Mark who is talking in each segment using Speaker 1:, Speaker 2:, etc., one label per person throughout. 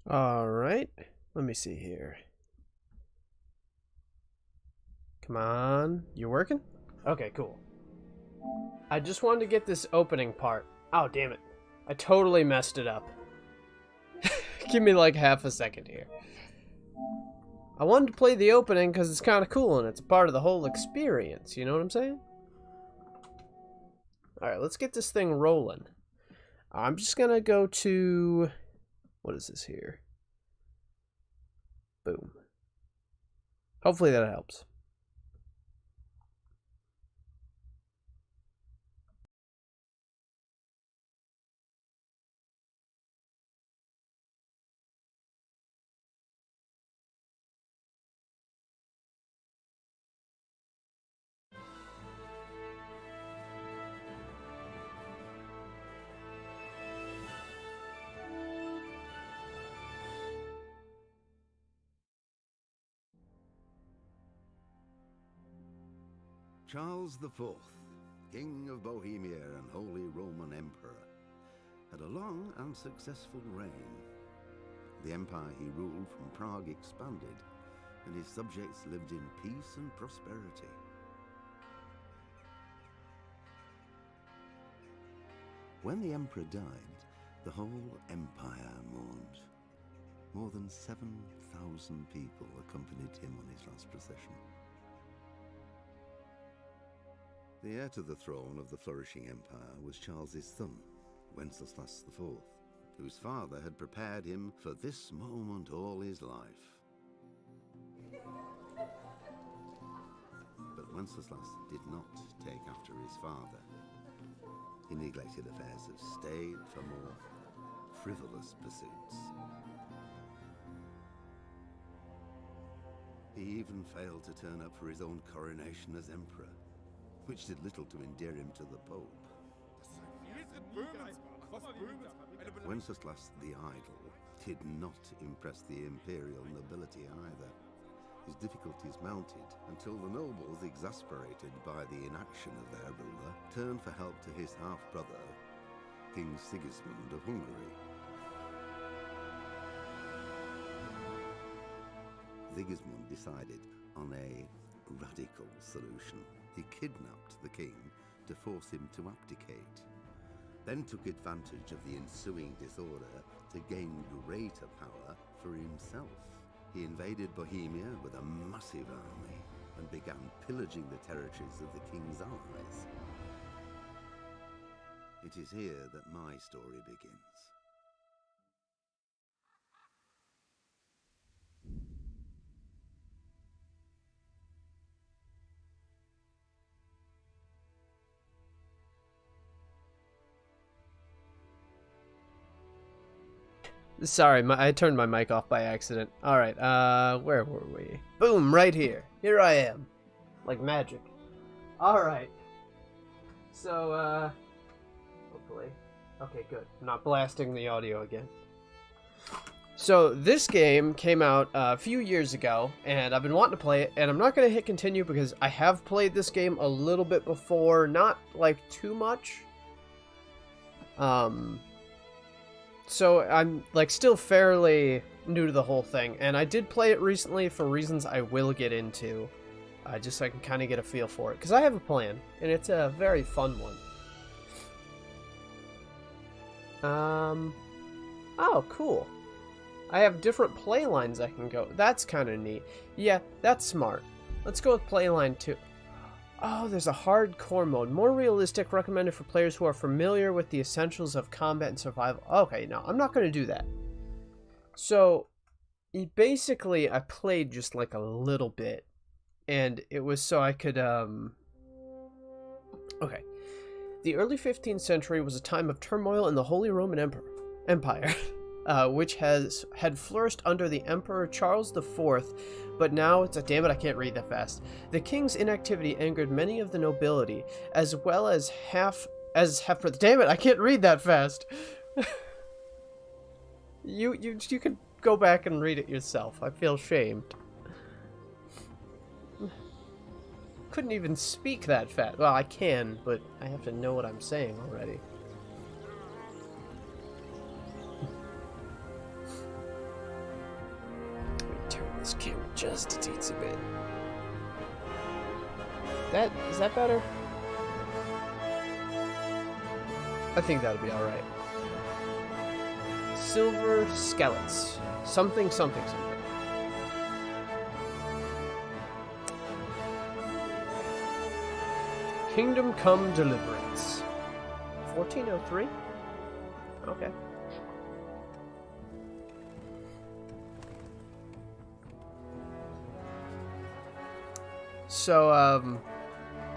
Speaker 1: Alright, let me see here. Come on, you're working? Okay, cool. I just wanted to get this opening part. Oh, damn it. I totally messed it up. Give me like half a second here. I wanted to play the opening because it's kind of cool and it's a part of the whole experience, you know what I'm saying? Alright, let's get this thing rolling. I'm just gonna go to... What is this here? Boom. Hopefully that helps.
Speaker 2: Charles IV, King of Bohemia and Holy Roman Emperor, had a long and successful reign. The empire he ruled from Prague expanded, and his subjects lived in peace and prosperity. When the emperor died, the whole empire mourned. More than 7,000 people accompanied him on his last procession. The heir to the throne of the flourishing empire was Charles's son, Wenceslas IV, whose father had prepared him for this moment all his life. But Wenceslas did not take after his father. He neglected affairs of state for more frivolous pursuits. He even failed to turn up for his own coronation as emperor, which did little to endear him to the Pope. Wenceslas the Idle did not impress the imperial nobility either. His difficulties mounted until the nobles, exasperated by the inaction of their ruler, turned for help to his half-brother, King Sigismund of Hungary. Sigismund decided on a radical solution. He kidnapped the king to force him to abdicate, then took advantage of the ensuing disorder to gain greater power for himself. He invaded Bohemia with a massive army and began pillaging the territories of the king's allies. It is here that my story begins.
Speaker 1: Sorry, I turned my mic off by accident. Alright, where were we? Boom, right here. Here I am. Like magic. Alright. So, hopefully. Okay, good. I'm not blasting the audio again. So, this game came out a few years ago, and I've been wanting to play it, and I'm not going to hit continue because I have played this game a little bit before, not, like, too much. So I'm like still fairly new to the whole thing, and I did play it recently for reasons I will get into, just so I can kind of get a feel for it, because I have a plan, and it's a very fun one. Oh, cool. I have different play lines I can go. That's kind of neat. Yeah, that's smart. Let's go with play line 2. Oh, there's a hardcore mode. More realistic, recommended for players who are familiar with the essentials of combat and survival. Okay, no, I'm not going to do that. So, basically, I played just like a little bit. And it was so I could, Okay. The early 15th century was a time of turmoil in the Holy Roman Empire. Which had flourished under the Emperor Charles IV, but now it's a damn it, I can't read that fast. The king's inactivity angered many of the nobility, as well as half damn it, I can't read that fast. You could go back and read it yourself. I feel shamed. Couldn't even speak that fast. Well, I can, but I have to know what I'm saying already. Skew just a teensy bit. Is that better? I think that'll be alright. Silver Skellets. Something, something, something. Kingdom Come Deliverance. 1403? Okay. So,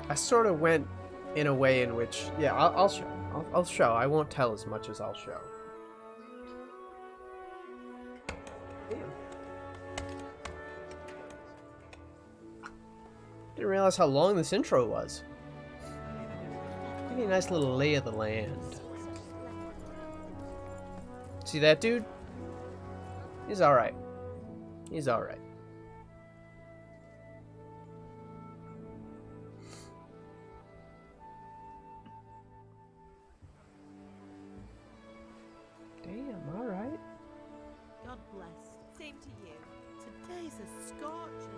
Speaker 1: I sort of went in a way in which, yeah, I'll show. I'll show. I won't tell as much as I'll show. Damn. Didn't realize how long this intro was. Give me a nice little lay of the land. See that dude? He's alright. He's alright. Damn, alright.
Speaker 3: God bless. Same to you. Today's a scorcher.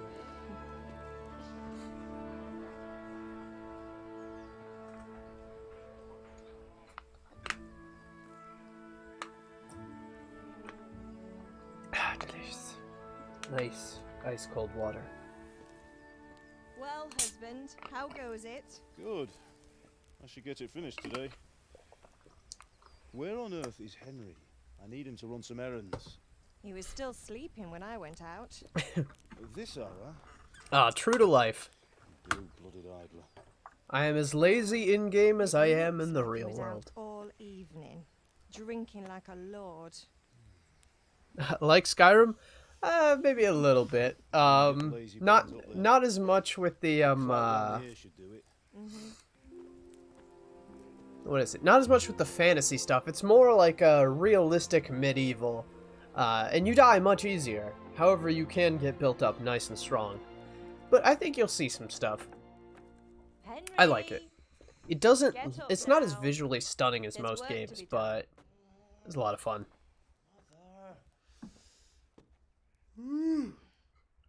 Speaker 1: Ah, delicious. Nice, ice cold water.
Speaker 3: Well, husband, how goes it?
Speaker 4: Good. I should get it finished today. Where on earth is Henry? I need him to run some errands.
Speaker 3: He was still sleeping when I went out.
Speaker 4: This hour?
Speaker 1: Ah, true to life.
Speaker 4: Blue-blooded idler.
Speaker 1: I am as lazy in-game as I am in the
Speaker 3: He
Speaker 1: real
Speaker 3: was
Speaker 1: world.
Speaker 3: out all evening, drinking like a lord.
Speaker 1: Like Skyrim? Maybe a little bit. Not as much with the,
Speaker 4: Here should do it.
Speaker 1: what is it? Not as much with the fantasy stuff. It's more like a realistic medieval. And you die much easier. However, you can get built up nice and strong. But I think you'll see some stuff.
Speaker 3: Henry,
Speaker 1: I like it. It doesn't...
Speaker 3: Get up
Speaker 1: It's not as
Speaker 3: now.
Speaker 1: visually stunning as
Speaker 3: There's
Speaker 1: most
Speaker 3: work to
Speaker 1: games,
Speaker 3: be done.
Speaker 1: but it's a lot of fun.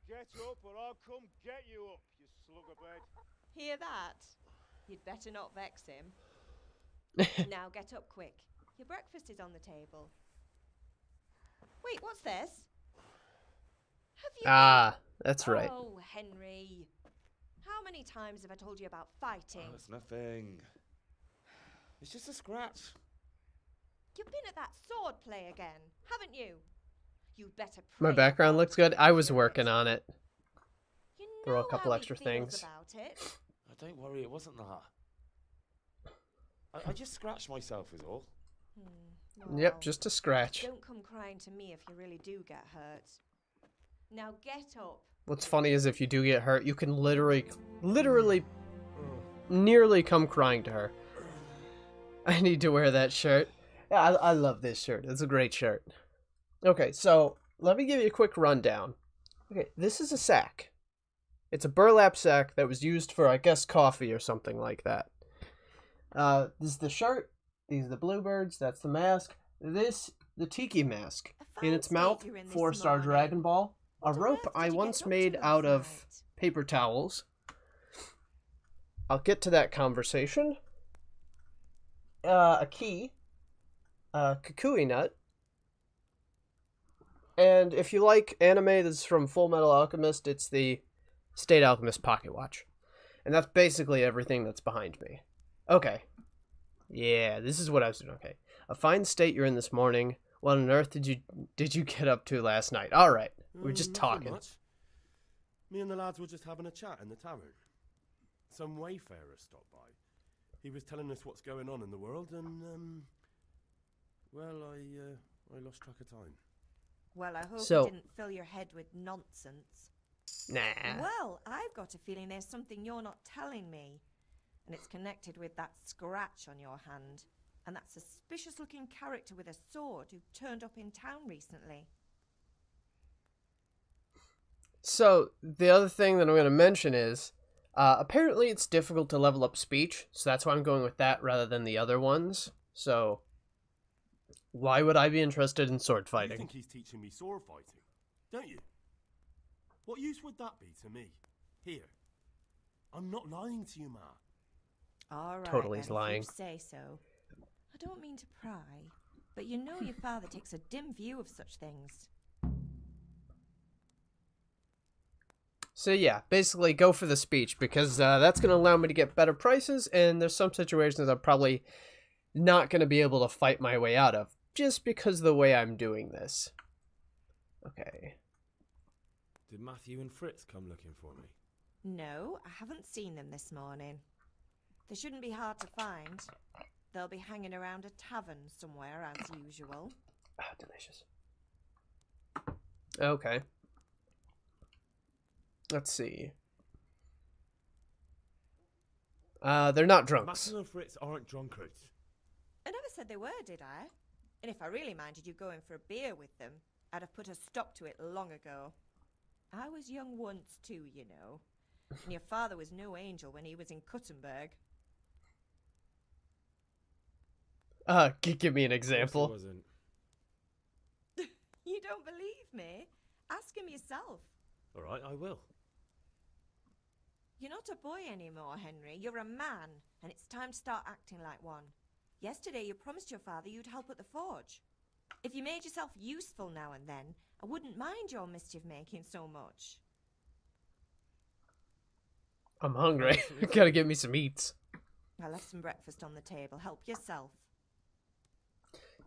Speaker 4: Get up or I'll come get you up, you slugabag.
Speaker 3: hear that? You'd better not vex him. Now get up quick. Your breakfast is on the table. Wait, what's this? Have you
Speaker 1: Ah, that's right.
Speaker 3: Oh, Henry. How many times have I told you about fighting?
Speaker 5: Oh, it's nothing. It's just a scratch.
Speaker 3: You've been at that sword play again, haven't you? You'd better
Speaker 1: My
Speaker 3: pray
Speaker 1: background
Speaker 3: God
Speaker 1: looks good.
Speaker 3: doesn't
Speaker 1: I was
Speaker 3: hear it.
Speaker 1: working on it.
Speaker 3: You
Speaker 1: Throw a
Speaker 3: know
Speaker 1: couple
Speaker 3: how he
Speaker 1: extra
Speaker 3: feels
Speaker 1: things.
Speaker 3: about it.
Speaker 5: Oh, don't worry, it wasn't that. I just scratched myself is all.
Speaker 1: Yep,
Speaker 3: Well,
Speaker 1: just a scratch.
Speaker 3: Don't come crying to me if you really do get hurt. Now get up.
Speaker 1: What's funny is if you do get hurt, you can literally, nearly come crying to her. I need to wear that shirt. Yeah, I love this shirt. It's a great shirt. Okay, so let me give you a quick rundown. Okay, this is a sack. It's a burlap sack that was used for, I guess, coffee or something like that. This is the shirt. These are the bluebirds. That's the mask. This, the tiki mask.
Speaker 3: A
Speaker 1: In
Speaker 3: fine
Speaker 1: its
Speaker 3: state
Speaker 1: mouth,
Speaker 3: you're in this
Speaker 1: 4-star
Speaker 3: morning.
Speaker 1: Dragon Ball. A
Speaker 3: What on
Speaker 1: rope
Speaker 3: earth
Speaker 1: I
Speaker 3: did you
Speaker 1: once
Speaker 3: get up
Speaker 1: made
Speaker 3: to
Speaker 1: out
Speaker 3: last
Speaker 1: of
Speaker 3: night?
Speaker 1: paper towels. I'll get to that conversation. A key. A kukui nut. And if you like anime that's from Full Metal Alchemist, it's the State Alchemist pocket watch. And that's basically everything that's behind me. Okay. Yeah, this is what I was doing. Okay. A fine state you're in this morning. What on earth did you get up to last night? All right. We're just
Speaker 6: Nothing
Speaker 1: talking.
Speaker 6: much. Me and the lads were just having a chat in the tavern. Some wayfarer stopped by. He was telling us what's going on in the world, and well, I lost track of time.
Speaker 3: Well, I hope
Speaker 1: So-
Speaker 3: you didn't fill your head with nonsense.
Speaker 1: Nah.
Speaker 3: Well, I've got a feeling there's something you're not telling me. And it's connected with that scratch on your hand. And that suspicious-looking character with a sword who turned up in town recently.
Speaker 1: So, the other thing that I'm going to mention is, apparently it's difficult to level up speech, so that's why I'm going with that rather than the other ones. So, why would I be interested in sword
Speaker 6: You
Speaker 1: fighting?
Speaker 6: think he's teaching me sword fighting, don't you? What use would that be to me? Here. I'm not lying to you, Ma.
Speaker 3: All right,
Speaker 1: Totally is
Speaker 3: then,
Speaker 1: lying.
Speaker 3: if you say so. I don't mean to pry, but you know your father takes a dim view of such things.
Speaker 1: So yeah, basically go for the speech, because that's going to allow me to get better prices, and there's some situations I'm probably not going to be able to fight my way out of, just because of the way I'm doing this. Okay.
Speaker 6: Did Matthew and Fritz come looking for me?
Speaker 3: No, I haven't seen them this morning. They shouldn't be hard to find. They'll be hanging around a tavern somewhere, as usual.
Speaker 1: Ah, delicious. Okay. Let's see. They're not drunks.
Speaker 6: Matthew and Fritz aren't drunkards.
Speaker 3: I never said they were, did I? And if I really minded you going for a beer with them, I'd have put a stop to it long ago. I was young once too, you know. And your father was no angel when he was in Cuttenberg.
Speaker 1: Give me an example.
Speaker 6: Wasn't.
Speaker 3: You don't believe me? Ask him yourself.
Speaker 6: All right, I will.
Speaker 3: You're not a boy anymore, Henry. You're a man, and it's time to start acting like one. Yesterday you promised your father you'd help at the forge. If you made yourself useful now and then, I wouldn't mind your mischief-making so much.
Speaker 1: I'm hungry. Gotta get me some eats.
Speaker 3: I left some breakfast on the table. Help yourself.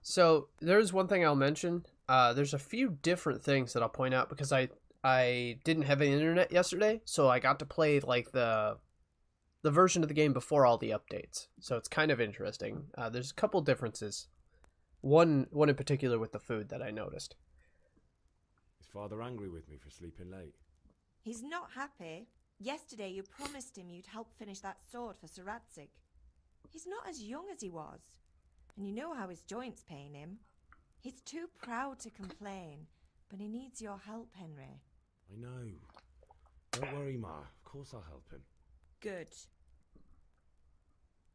Speaker 1: So there's one thing I'll mention. There's a few different things that I'll point out, because I didn't have any internet yesterday, so I got to play like the version of the game before all the updates. So it's kind of interesting. There's a couple differences. One in particular with the food that I noticed.
Speaker 6: Is Father angry with me for sleeping late?
Speaker 3: He's not happy. Yesterday you promised him you'd help finish that sword for Sir Radzig. He's not as young as he was, and you know how his joints pain him. He's too proud to complain, but he needs your help, Henry.
Speaker 6: I know. Don't worry, Ma. Of course I'll help him.
Speaker 3: Good.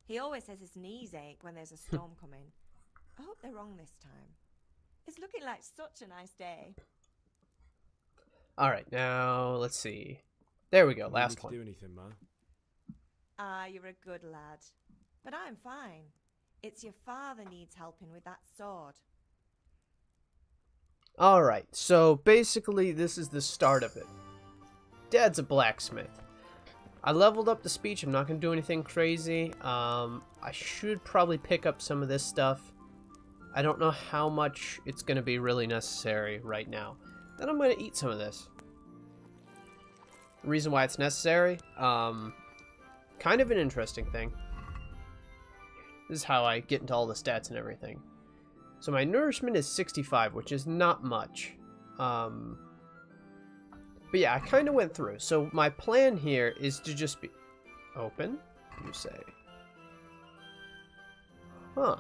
Speaker 3: He always says his knees ache when there's a storm coming. I hope they're wrong this time. It's looking like such a nice day.
Speaker 1: All right, now let's see. There we go,
Speaker 6: You need
Speaker 1: last
Speaker 6: me to
Speaker 1: one.
Speaker 6: do anything, Ma?
Speaker 3: Ah, you're a good lad. But I'm fine. It's your father needs helping with that sword.
Speaker 1: All right, so basically this is the start of it. Dad's a blacksmith. I leveled up the speech. I'm not going to do anything crazy. I should probably pick up some of this stuff. I don't know how much it's going to be really necessary right now. Then I'm going to eat some of this. The reason why it's necessary, kind of an interesting thing. This is how I get into all the stats and everything. So my nourishment is 65, which is not much. But yeah, I kind of went through. So my plan here is to just be open, you say. Huh.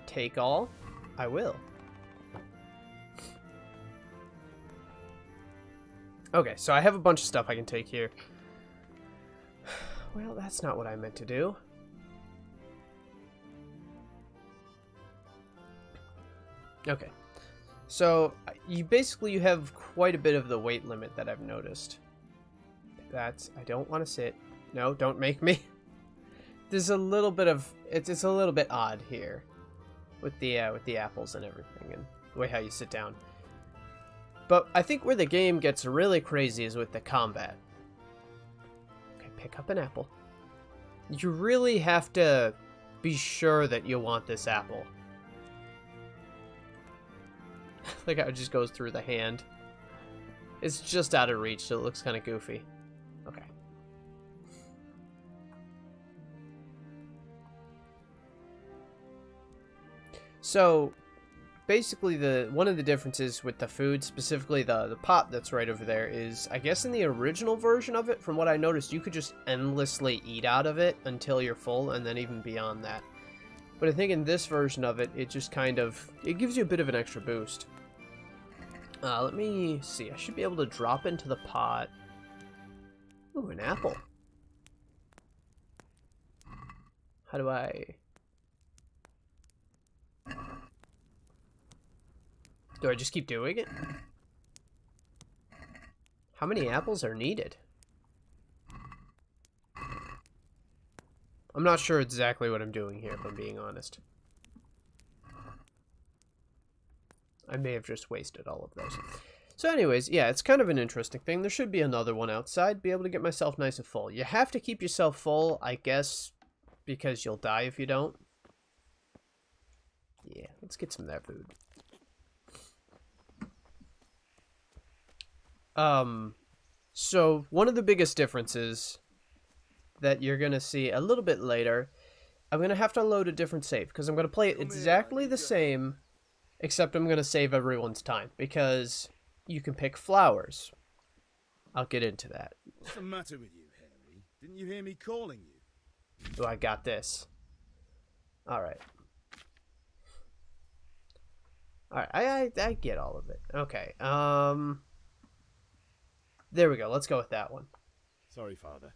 Speaker 1: Take all. I will. Okay, so I have a bunch of stuff I can take here. Well, that's not what I meant to do. Okay. So, you have quite a bit of the weight limit that I've noticed. I don't want to sit. No, don't make me. There's a little bit of, it's a little bit odd here. With the apples and everything, and the way how you sit down. But I think where the game gets really crazy is with the combat. Okay, pick up an apple. You really have to be sure that you want this apple. Like how it just goes through the hand. It's just out of reach, so it looks kind of goofy. Okay. So, basically, one of the differences with the food, specifically the pot that's right over there, is, I guess in the original version of it, from what I noticed, you could just endlessly eat out of it until you're full, and then even beyond that. But I think in this version of it, it just kind of, it gives you a bit of an extra boost. Let me see, I should be able to drop into the pot. Ooh, an apple. How do I... Do I just keep doing it? How many apples are needed? I'm not sure exactly what I'm doing here, if I'm being honest. I may have just wasted all of those. So anyways, yeah, it's kind of an interesting thing. There should be another one outside. Be able to get myself nice and full. You have to keep yourself full, I guess, because you'll die if you don't. Yeah, let's get some of that food. So one of the biggest differences that you're going to see a little bit later, I'm going to have to load a different save because I'm going to play it exactly the same, except I'm going to save everyone's time because you can pick flowers. I'll get into that.
Speaker 4: What's the matter with you, Harry? Didn't you hear me calling you?
Speaker 1: So I got this. Alright. Alright, I get all of it. Okay, there we go. Let's go with that one.
Speaker 6: Sorry, Father.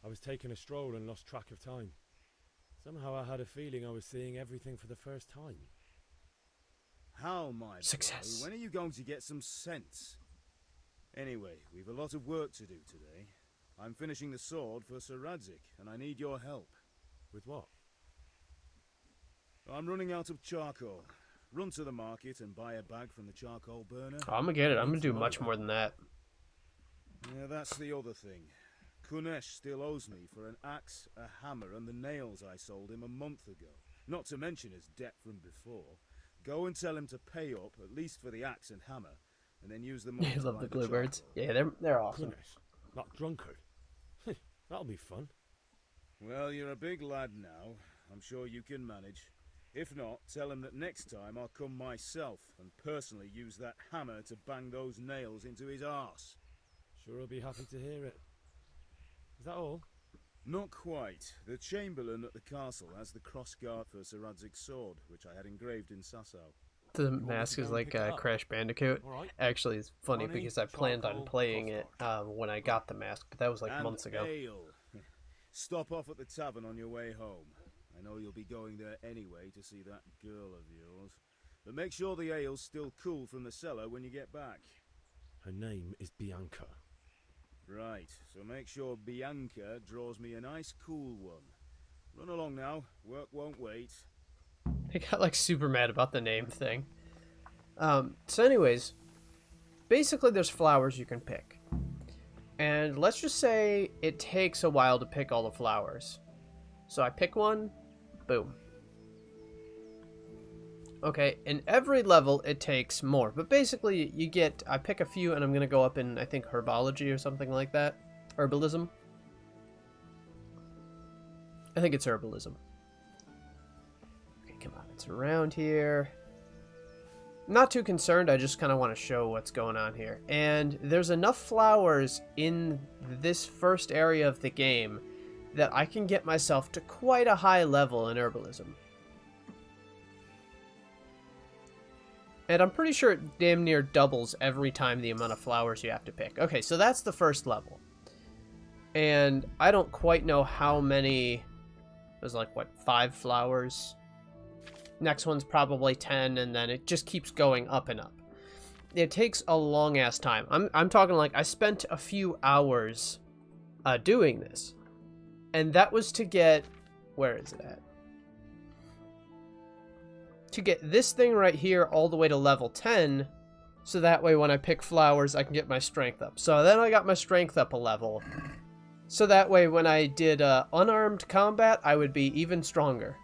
Speaker 6: I was taking a stroll and lost track of time. Somehow I had a feeling I was seeing everything for the first time.
Speaker 4: How, my
Speaker 1: Success.
Speaker 4: boy? When are you going to get some sense? Anyway, we've a lot of work to do today. I'm finishing the sword for Sir Radzig, and I need your help.
Speaker 6: With what?
Speaker 4: I'm running out of charcoal. Run to the market and buy a bag from the charcoal burner.
Speaker 1: Oh, I'm gonna get it. I'm gonna do much more than that.
Speaker 4: Yeah, that's the other thing. Kunesh still owes me for an axe, a hammer, and the nails I sold him a month ago. Not to mention his debt from before. Go and tell him to pay up, at least for the axe and hammer, and then use the money
Speaker 1: I
Speaker 4: to
Speaker 1: love
Speaker 4: buy
Speaker 1: the
Speaker 4: charcoal.
Speaker 1: bluebirds. Yeah, they're awesome.
Speaker 6: Goodness, not drunkard. That'll be fun.
Speaker 4: Well, you're a big lad now. I'm sure you can manage. If not, tell him that next time I'll come myself and personally use that hammer to bang those nails into his arse.
Speaker 6: Sure, I'll be happy to hear it. Is that all?
Speaker 4: Not quite. The Chamberlain at the castle has the crossguard for Sir Radzig's sword, which I had engraved in Sasau.
Speaker 1: The mask is like Crash Bandicoot.
Speaker 6: All right.
Speaker 1: Actually, it's funny
Speaker 6: Money,
Speaker 1: because I planned on
Speaker 6: charcoal,
Speaker 1: playing it when I got the mask, but that was like
Speaker 4: And
Speaker 1: months ago.
Speaker 4: ale. Stop off at the tavern on your way home. I know you'll be going there anyway to see that girl of yours. But make sure the ale's still cool from the cellar when you get back.
Speaker 6: Her name is Bianca.
Speaker 4: Right, so make sure Bianca draws me a nice cool one. Run along now, work won't wait.
Speaker 1: I got like super mad about the name thing. So anyways, basically there's flowers you can pick. And let's just say it takes a while to pick all the flowers. So I pick one, boom. Okay, in every level it takes more, but basically you get, I pick a few and I'm going to go up in, I think, herbology or something like that. Herbalism. I think it's herbalism. Okay, come on, it's around here. Not too concerned, I just kind of want to show what's going on here. And there's enough flowers in this first area of the game that I can get myself to quite a high level in herbalism. And I'm pretty sure it damn near doubles every time the amount of flowers you have to pick. Okay, so that's the first level. And I don't quite know how many... There's like, what, 5 flowers? Next one's probably 10, and then it just keeps going up and up. It takes a long-ass time. I'm talking like I spent a few hours doing this. And that was to get... Where is it at? To get this thing right here all the way to level 10, so that way when I pick flowers, I can get my strength up. So then I got my strength up a level, so that way when I did unarmed combat, I would be even stronger.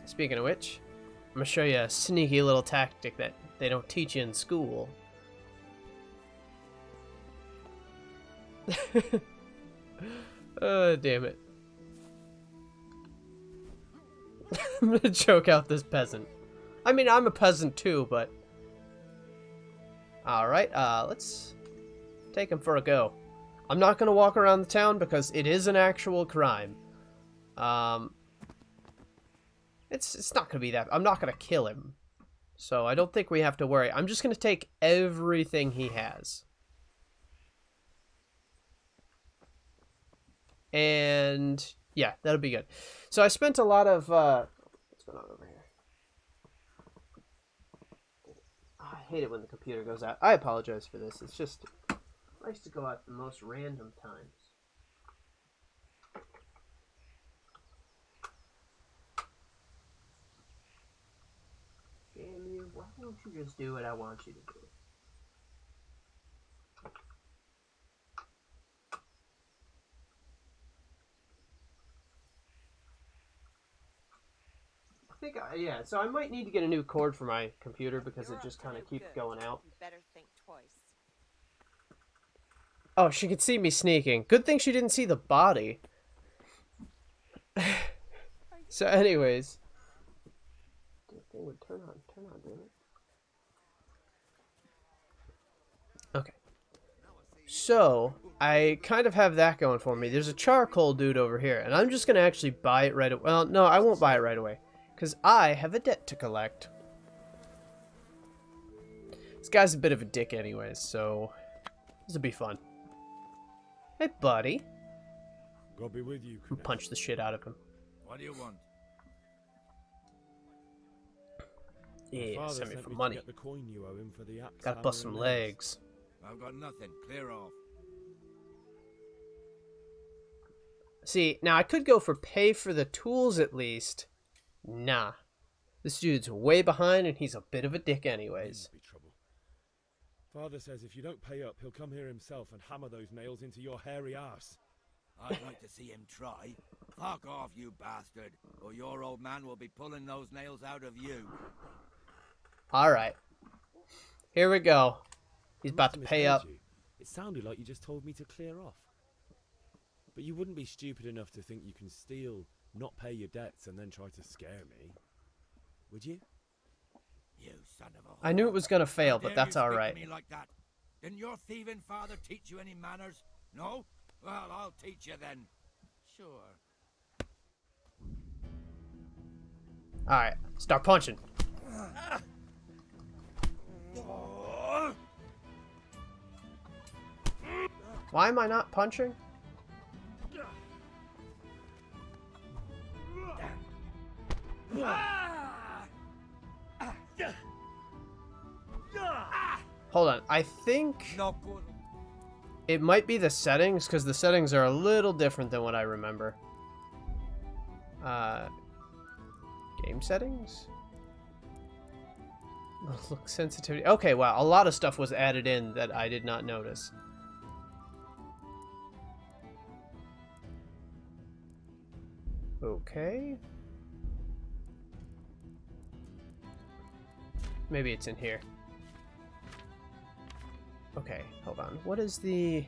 Speaker 1: Speaking of which, I'm going to show you a sneaky little tactic that they don't teach you in school. Damn it. I'm gonna choke out this peasant. I mean, I'm a peasant too, but... Alright, let's take him for a go. I'm not gonna walk around the town because it is an actual crime. It's not gonna be that... I'm not gonna kill him. So I don't think we have to worry. I'm just gonna take everything he has. And... yeah, that'll be good. So I spent a lot of, what's going on over here? I hate it when the computer goes out. I apologize for this. It's just it likes to go out at the most random times. Damn you, why don't you just do what I want you to do? I think, yeah, so I might need to get a new cord for my computer because it just kind of keeps going out.
Speaker 3: You better think twice.
Speaker 1: Oh, she could see me sneaking. Good thing she didn't see the body. So anyways. The thing would turn on, damn it. Okay. So, I kind of have that going for me. There's a charcoal dude over here, and I'm just going to actually buy it right away. Well, no, I won't buy it right away, because I have a debt to collect. This guy's a bit of a dick anyways, so this will be fun. Hey, buddy.
Speaker 6: God be with you.
Speaker 1: And punch the shit out of him.
Speaker 7: What do you want?
Speaker 1: Yeah, send me
Speaker 6: sent
Speaker 1: for
Speaker 6: to
Speaker 1: money.
Speaker 6: get the coin you owe him for the axe,
Speaker 1: Gotta bust
Speaker 6: hammer,
Speaker 1: some
Speaker 6: and nails.
Speaker 1: legs.
Speaker 7: I've got nothing. Clear off.
Speaker 1: See, now I could go for pay for the tools at least. Nah. This dude's way behind and he's a bit of a dick anyways.
Speaker 6: Be trouble. Father says if you don't pay up, he'll come here himself and hammer those nails into your hairy ass.
Speaker 7: I'd like to see him try. Fuck off, you bastard, or your old man will be pulling those nails out of you.
Speaker 1: Alright. Here we go. He's
Speaker 6: I
Speaker 1: about to
Speaker 6: must have
Speaker 1: pay
Speaker 6: misheard
Speaker 1: up.
Speaker 6: you. It sounded like you just told me to clear off. But you wouldn't be stupid enough to think you can steal, not pay your debts, and then try to scare me. Would you?
Speaker 7: You son of a...
Speaker 1: I knew it was gonna fail,
Speaker 7: How
Speaker 1: but
Speaker 7: dare
Speaker 1: that's
Speaker 7: you speak to
Speaker 1: alright.
Speaker 7: me like that? Didn't your thieving father teach you any manners? No? Well, I'll teach you then. Sure.
Speaker 1: Alright, start punching. Why am I not punching? Hold on, I think
Speaker 7: No good.
Speaker 1: it might be the settings, because the settings are a little different than what I remember. Game settings? Look sensitivity. Okay, wow, a lot of stuff was added in that I did not notice. Okay. Maybe it's in here. Okay, hold on. What is the...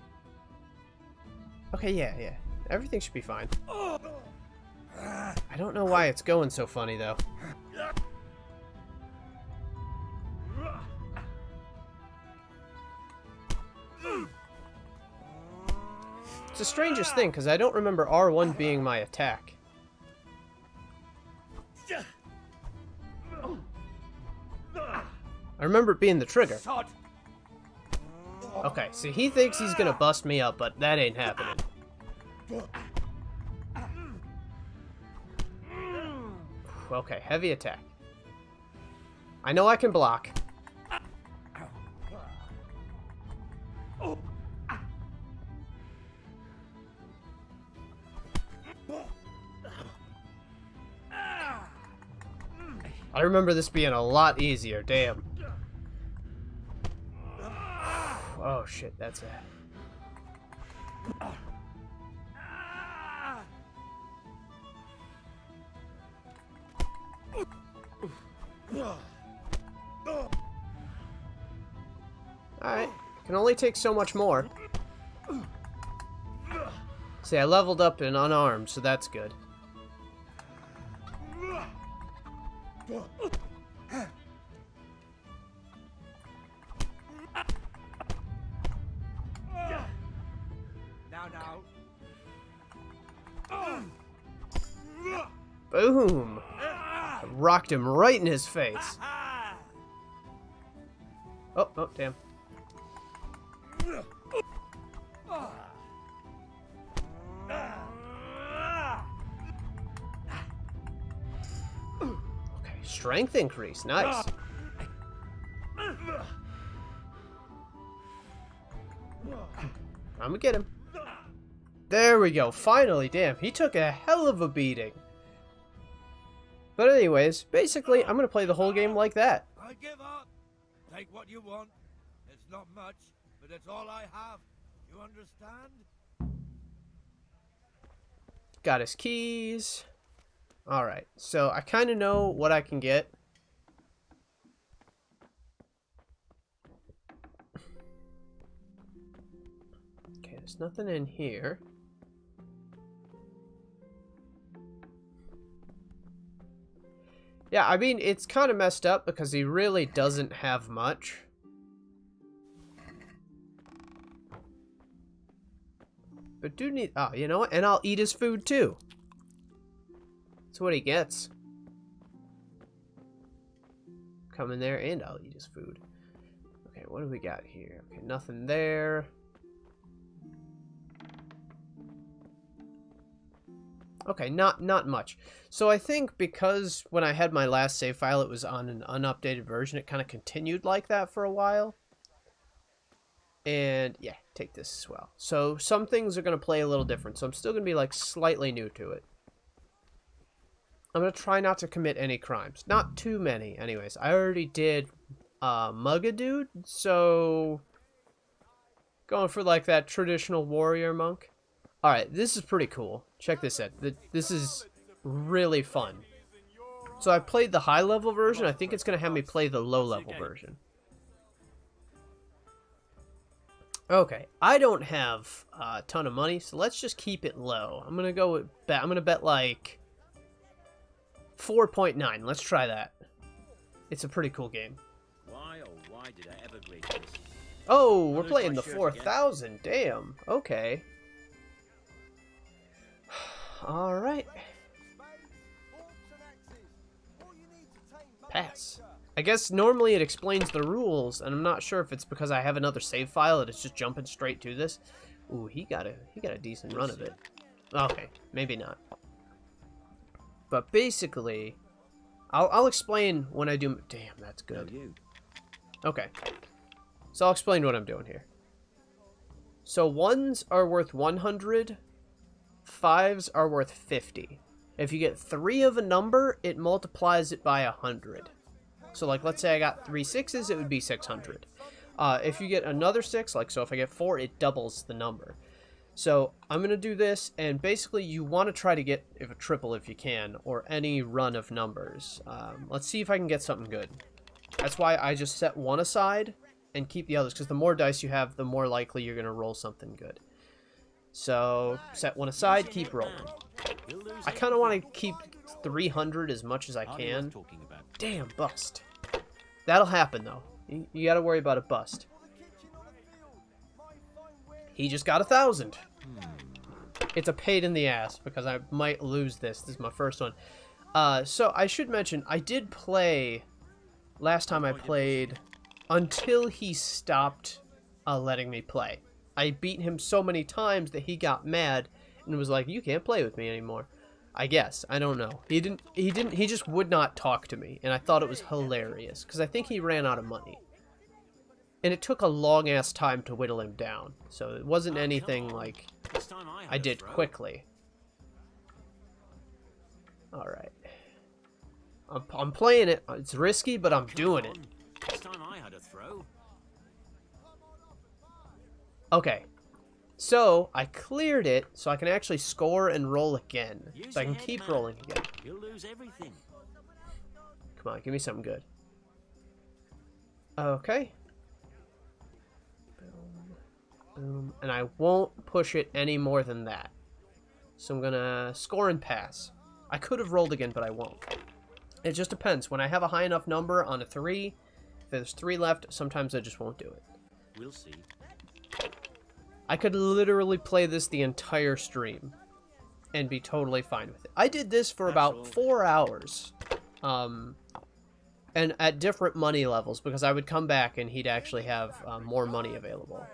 Speaker 1: Okay, yeah. Everything should be fine. I don't know why it's going so funny, though. It's the strangest thing, because I don't remember R1 being my attack. I remember it being the trigger.
Speaker 7: Sod.
Speaker 1: Okay, so he thinks he's gonna bust me up, but that ain't happening. Okay, heavy attack. I know I can block. I remember this being a lot easier, damn. Oh shit, that's it. Alright, can only take so much more. See, I leveled up in unarmed, so that's good.
Speaker 7: Now.
Speaker 1: Boom! I rocked him right in his face. Oh, damn. Okay, strength increase, nice. I'm gonna get him. There we go. Finally, damn. He took a hell of a beating. But anyways, basically, I'm gonna play the whole game like that.
Speaker 7: I give up. Take what you want. It's not much, but it's all I have. You understand?
Speaker 1: Got his keys. Alright, so I kind of know what I can get. Okay, there's nothing in here. Yeah, I mean, it's kind of messed up because he really doesn't have much. But do need... Oh, you know what? And I'll eat his food, too. That's what he gets. Come in there, and I'll eat his food. Okay, what do we got here? Okay, nothing there. Okay, not much. So I think because when I had my last save file, it was on an unupdated version, it kind of continued like that for a while. And yeah, take this as well. So some things are going to play a little different. So I'm still going to be like slightly new to it. I'm going to try not to commit any crimes. Not too many anyways. I already did mug a dude. So going for like that traditional warrior monk. Alright, this is pretty cool. Check this out. This is really fun. So I played the high level version. I think it's going to have me play the low level version. Okay, I don't have a ton of money, so let's just keep it low. I'm gonna go with bet. I'm gonna bet like 4.9. Let's try that. It's a pretty cool game.
Speaker 8: Why oh why did I ever agree to this?
Speaker 1: Oh, we're playing the 4,000. Damn. Okay. All right. Pass. I guess normally it explains the rules, and I'm not sure if it's because I have another save file that it's just jumping straight to this. Ooh, he got a decent run of it. Okay, maybe not. But basically, I'll explain when I do. Damn, that's good. Okay, so I'll explain what I'm doing here. So ones are worth 100, fives are worth 50. If you get 3 of a number, it multiplies it by 100. So, like, let's say I got 3 6s, it would be 600. If you get another 6, like, so if I get 4, it doubles the number. So, I'm going to do this, and basically you want to try to get a triple if you can, or any run of numbers. Let's see if I can get something good. That's why I just set one aside and keep the others, because the more dice you have, the more likely you're going to roll something good. So, set one aside, keep rolling. I kind of want to keep 300 as much as I can. Damn, bust. That'll happen, though. You gotta worry about a bust. He just got 1,000. It's a pain in the ass, because I might lose this. This is my first one. So, I should mention, I did play... Last time I played, until he stopped letting me play. I beat him so many times that he got mad and was like, "You can't play with me anymore." I guess. I don't know. He just would not talk to me, and I thought it was hilarious, because I think he ran out of money. And it took a long-ass time to whittle him down, so it wasn't anything, like, I did quickly. Alright. I'm playing it. It's risky, but I'm doing it. Okay. So, I cleared it, so I can actually score and roll again. So I can keep rolling again.
Speaker 8: You'll lose everything.
Speaker 1: Come on, give me something good. Okay. Boom. Boom. And I won't push it any more than that. So I'm gonna score and pass. I could have rolled again, but I won't. It just depends. When I have a high enough number on a 3, if there's 3 left, sometimes I just won't do it.
Speaker 8: We'll see.
Speaker 1: I could literally play this the entire stream and be totally fine with it. I did this for about 4 hours. And at different money levels, because I would come back and he'd actually have more money available.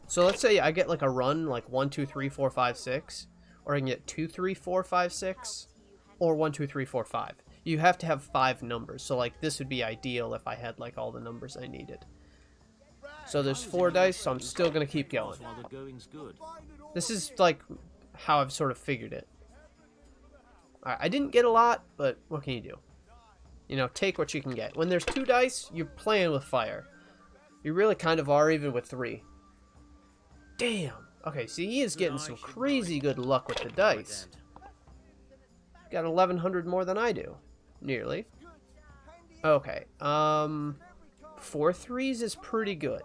Speaker 1: So let's say I get like a run, like 1, 2, 3, 4, 5, 6. Or I can get 2, 3, 4, 5, 6. Or 1, 2, 3, 4, 5. You have to have 5 numbers. So like this would be ideal if I had like all the numbers I needed. So there's 4 dice, so I'm still gonna keep going.
Speaker 8: While the going's good.
Speaker 1: This is like how I've sort of figured it. Alright, I didn't get a lot, but what can you do? You know, take what you can get. When there's 2 dice, you're playing with fire. You really kind of are even with 3. Damn. Okay, so he is getting some crazy good luck with the dice. Got 1,100 more than I do. Nearly. Okay, 4 threes is pretty good.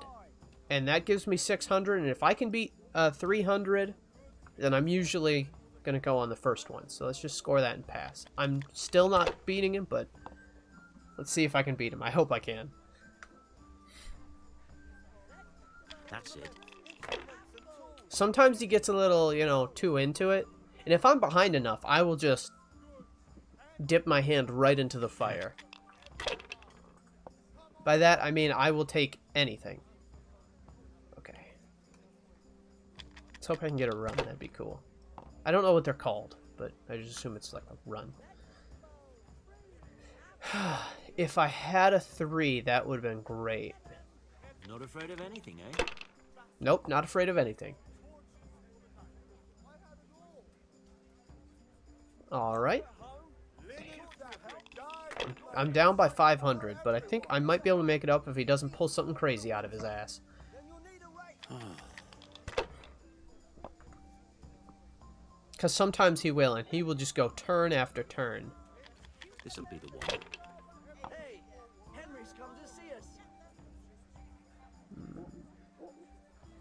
Speaker 1: And that gives me 600, and if I can beat 300, then I'm usually going to go on the first one. So let's just score that and pass. I'm still not beating him, but let's see if I can beat him. I hope I can.
Speaker 8: That's it.
Speaker 1: Sometimes he gets a little, you know, too into it. And if I'm behind enough, I will just dip my hand right into the fire. By that, I mean I will take anything. Okay. Let's hope I can get a run. That'd be cool. I don't know what they're called, but I just assume it's like a run. If I had a 3, that would have been great.
Speaker 8: Not afraid of anything, eh?
Speaker 1: Nope, not afraid of anything. Alright. I'm down by 500, but I think I might be able to make it up if he doesn't pull something crazy out of his ass. Because sometimes he will, and he will just go turn after turn.
Speaker 8: This'll be the one.
Speaker 9: Hey, Henry's come to see us.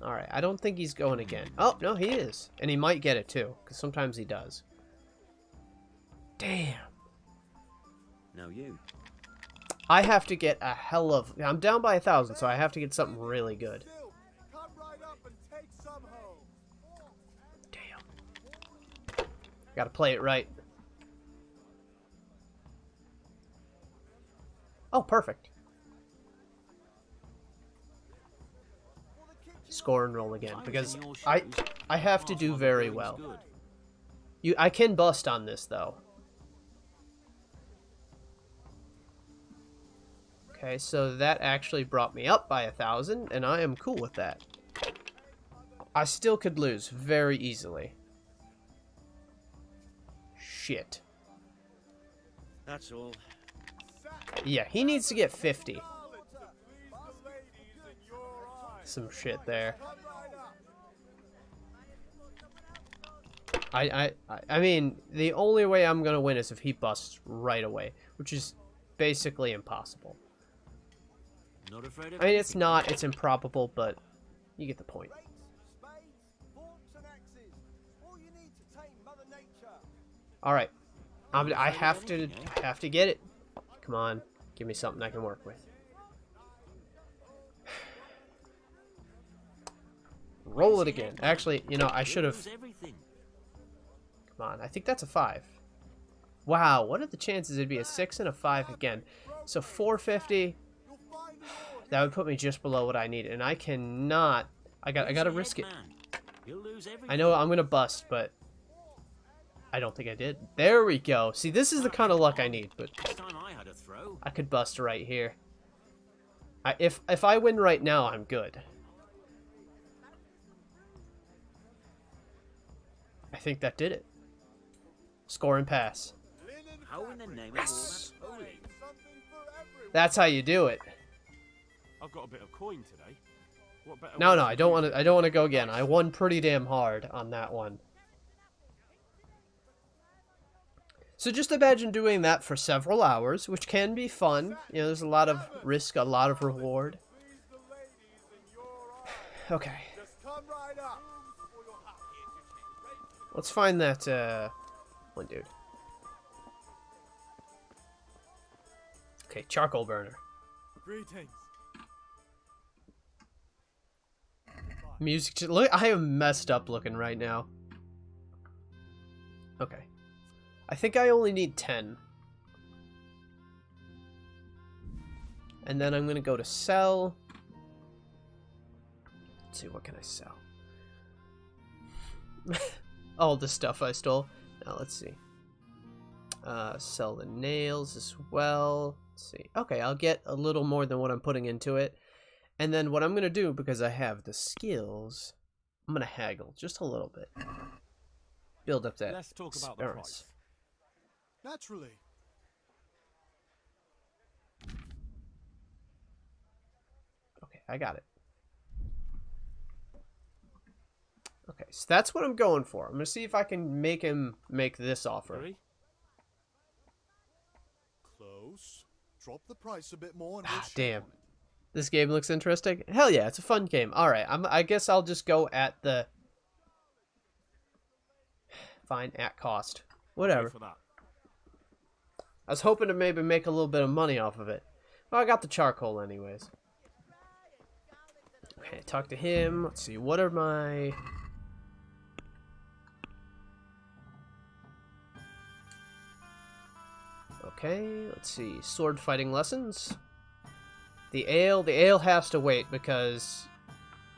Speaker 1: Alright, I don't think he's going again. Oh, no, he is. And he might get it, too, because sometimes he does. Damn.
Speaker 8: Now you.
Speaker 1: I have to get a hell of... I'm down by 1,000, so I have to get something really good. Damn. Gotta play it right. Oh, perfect. Score and roll again, because I have to do very well. I can bust on this, though. Okay, so that actually brought me up by 1,000, and I am cool with that. I still could lose very easily. Shit.
Speaker 8: That's all.
Speaker 1: Yeah, he needs to get 50. Some shit there. I mean, the only way I'm gonna win is if he busts right away, which is basically impossible.
Speaker 8: Not afraid of
Speaker 1: I mean, it's not, it's improbable, but you get the point. Alright. I have to get it. Come on. Give me something I can work with. Roll it again. Actually, you know, I should have... Come on, I think that's a 5. Wow, what are the chances it'd be a 6 and a 5 again? So 450... That would put me just below what I need, and I cannot... I gotta risk it. I know I'm gonna bust, but... I don't think I did. There we go. See, this is the kind of luck I need, but... I could bust right here. If I win right now, I'm good. I think that did it. Score and pass.
Speaker 8: How in the name
Speaker 1: Yes!
Speaker 8: of all that's holy?
Speaker 1: That's how you do it.
Speaker 6: I've got a bit of coin today. What better
Speaker 1: No,
Speaker 6: way
Speaker 1: no,
Speaker 6: to
Speaker 1: I don't
Speaker 6: use
Speaker 1: want
Speaker 6: it
Speaker 1: to. I don't want to
Speaker 6: than
Speaker 1: go
Speaker 6: with
Speaker 1: again.
Speaker 6: dice?
Speaker 1: I won pretty damn hard on that one. So just imagine doing that for several hours, which can be fun. You know, there's a lot of risk, a lot of reward. Okay. Let's find that one dude. Okay, charcoal burner.
Speaker 9: Greetings.
Speaker 1: Music. Look, I am messed up looking right now. Okay. I think I only need 10. And then I'm going to go to sell. Let's see, what can I sell? All the stuff I stole. Now, let's see. Sell the nails as well. Let's see. Okay, I'll get a little more than what I'm putting into it. And then what I'm going to do, because I have the skills, I'm going to haggle just a little bit. Build up that
Speaker 6: Let's talk about the
Speaker 1: experience.
Speaker 6: price.
Speaker 10: Naturally.
Speaker 1: Okay, I got it. Okay, so that's what I'm going for. I'm going to see if I can make him make this offer.
Speaker 6: Three?
Speaker 10: Close. Drop the price a bit more and
Speaker 1: Ah,
Speaker 10: we'll shake
Speaker 1: damn.
Speaker 10: on it.
Speaker 1: This game looks interesting. Hell yeah, it's a fun game. Alright, I guess I'll just go at the... Fine, at cost. Whatever.
Speaker 6: For that.
Speaker 1: I was hoping to maybe make a little bit of money off of it. Well, I got the charcoal anyways. Okay, talk to him. Let's see, what are my... Okay, let's see. Sword fighting lessons. The ale has to wait because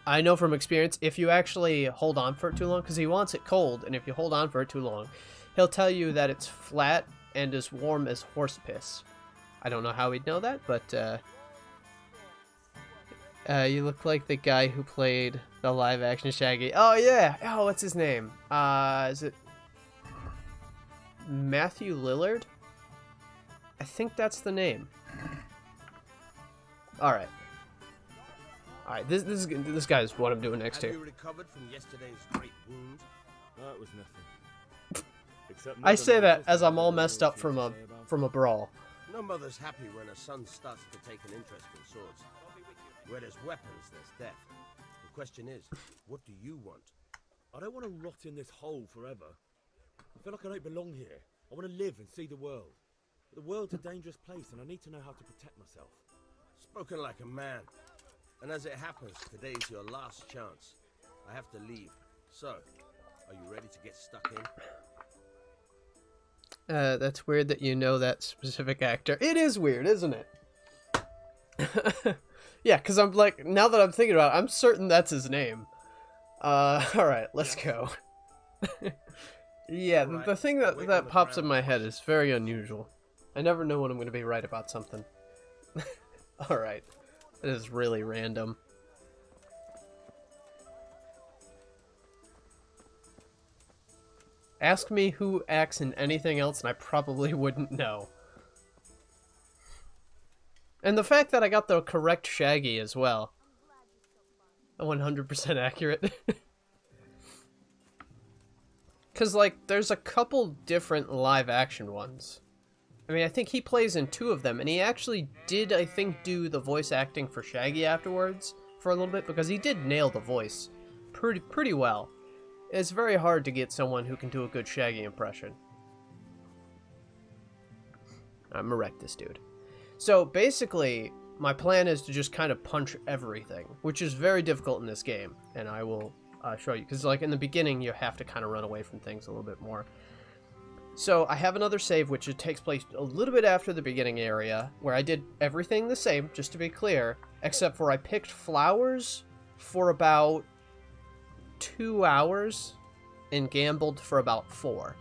Speaker 1: I know from experience if you actually hold on for it too long, because he wants it cold, and if you hold on for it too long, he'll tell you that it's flat and as warm as horse piss. I don't know how he'd know that, but you look like the guy who played the live action Shaggy. Oh yeah! Oh, what's his name? Is it Matthew Lillard? I think that's the name. Alright. Alright, this guy's what I'm doing next
Speaker 7: Have
Speaker 1: to.
Speaker 7: you recovered from yesterday's great wound?
Speaker 5: That was nothing. Except
Speaker 1: I
Speaker 5: Mother
Speaker 1: say that
Speaker 5: knows
Speaker 1: as I'm
Speaker 5: something
Speaker 1: all
Speaker 5: I
Speaker 1: messed
Speaker 5: don't
Speaker 1: up from
Speaker 5: know
Speaker 1: a
Speaker 5: what to say about
Speaker 1: from a brawl.
Speaker 7: No mother's happy when her son starts to take an interest in swords. Where there's weapons, there's death. The question is, what do you want?
Speaker 5: I don't want to rot in this hole forever. I feel like I don't belong here. I want to live and see the world. But the world's a dangerous place, and I need to know how to protect myself.
Speaker 7: Spoken like a man. And as it happens, today's your last chance. I have to leave. So, are you ready to get stuck in?
Speaker 1: That's weird that you know that specific actor. It is weird, isn't it? Yeah, because I'm like, now that I'm thinking about it, I'm certain that's his name. Alright, let's go. Yeah,
Speaker 7: Alright,
Speaker 1: the thing
Speaker 7: I'll
Speaker 1: that,
Speaker 7: wait on
Speaker 1: that
Speaker 7: the
Speaker 1: pops in
Speaker 7: ground.
Speaker 1: my head is very unusual. I never know when I'm going to be right about something. Alright, that is really random. Ask me who acts in anything else and I probably wouldn't know. And the fact that I got the correct Shaggy as well. 100% accurate. Because, like, there's a couple different live-action ones. I mean, I think he plays in 2 of them, and he actually did, I think, do the voice acting for Shaggy afterwards for a little bit, because he did nail the voice pretty well. It's very hard to get someone who can do a good Shaggy impression. I'm gonna wreck this dude. So, basically, my plan is to just kind of punch everything, which is very difficult in this game, and I will show you. Because, like, in the beginning, you have to kind of run away from things a little bit more. So, I have another save, which it takes place a little bit after the beginning area, where I did everything the same, just to be clear, except for I picked flowers for about 2 hours and gambled for about 4.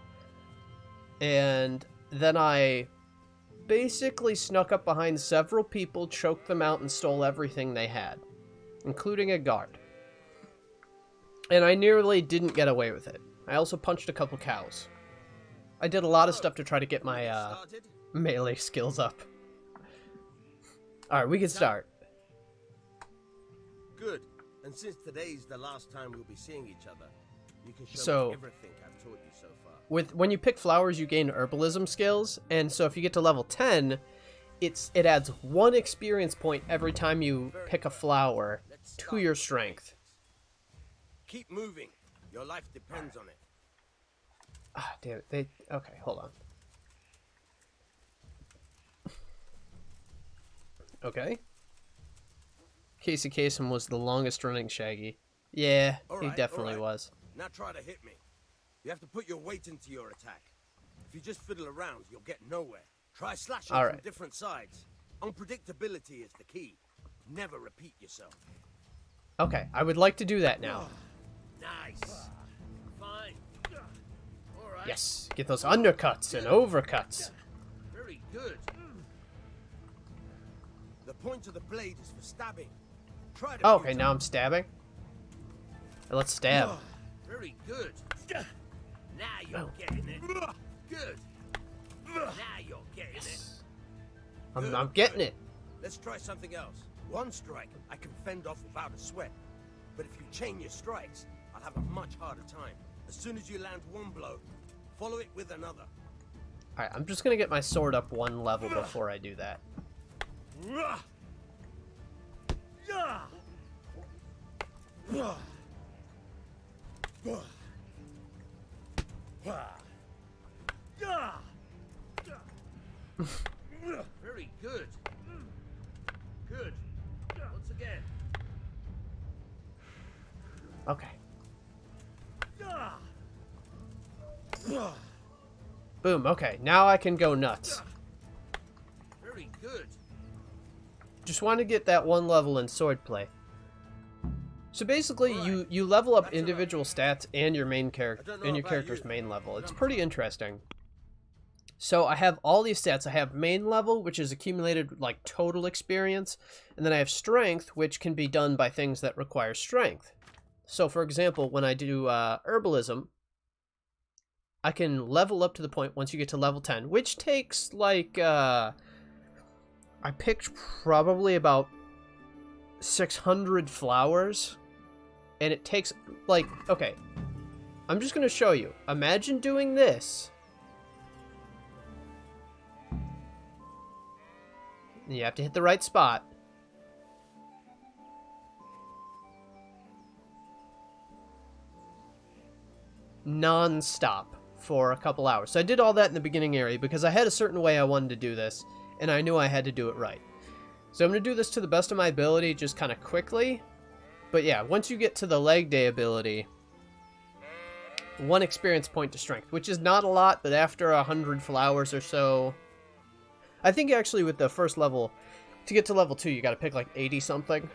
Speaker 1: And then I basically snuck up behind several people, choked them out, and stole everything they had, including a guard. And I nearly didn't get away with it. I also punched a couple cows. I did a lot of stuff to try to get my melee skills up. Alright, we can start.
Speaker 7: Good. And since today's the last time we'll be seeing each other, you can show
Speaker 1: So-
Speaker 7: me everything I've taught you so far.
Speaker 1: When you pick flowers, you gain herbalism skills, and so if you get to level 10, it adds 1 experience point every time you pick a flower to your strength.
Speaker 7: Keep moving. Your life depends on it.
Speaker 1: Ah, damn it. Okay, hold on. Okay. Casey Kasem was the longest running Shaggy. Yeah,
Speaker 7: All
Speaker 1: he
Speaker 7: right,
Speaker 1: definitely
Speaker 7: all right.
Speaker 1: was.
Speaker 7: Now try to hit me. You have to put your weight into your attack. If you just fiddle around, you'll get nowhere. Try slashing
Speaker 1: All
Speaker 7: from
Speaker 1: right.
Speaker 7: different sides. Unpredictability is the key. Never repeat yourself.
Speaker 1: Okay, I would like to do that now.
Speaker 7: Nice. Fine. All right.
Speaker 1: Yes, get those undercuts and overcuts.
Speaker 7: Very good. The point of the blade is for stabbing. Try it.
Speaker 1: Oh, okay, now I'm stabbing. Let's stab.
Speaker 7: Very good. Now you're getting it. Good. Now you're getting it.
Speaker 1: I'm getting it.
Speaker 7: Let's try something else. One strike I can fend off without a sweat. But if you chain your strikes, I'll have a much harder time. As soon as you land one blow, follow it with another.
Speaker 1: Alright, I'm just gonna get my sword up one level before I do that.
Speaker 7: Very good. Good. Once again.
Speaker 1: Okay. Boom, okay. Now I can go nuts.
Speaker 7: Very good.
Speaker 1: Just want to get that one level in swordplay. So basically, you level up individual stats and your main character and your character's main level. It's pretty interesting. So I have all these stats. I have main level, which is accumulated like total experience, and then I have strength, which can be done by things that require strength. So for example, when I do herbalism, I can level up to the point once you get to level 10, which takes like I picked probably about 600 flowers, and it takes like, okay, I'm just gonna show you. Imagine doing this. You have to hit the right spot. Non-stop for a couple hours. So I did all that in the beginning area because I had a certain way I wanted to do this, and I knew I had to do it right. So I'm going to do this to the best of my ability, just kind of quickly. But yeah, once you get to the leg day ability, 1 experience point to strength, which is not a lot, but after 100 flowers or so, I think actually with the first level, to get to level 2, you got to pick like 80 something.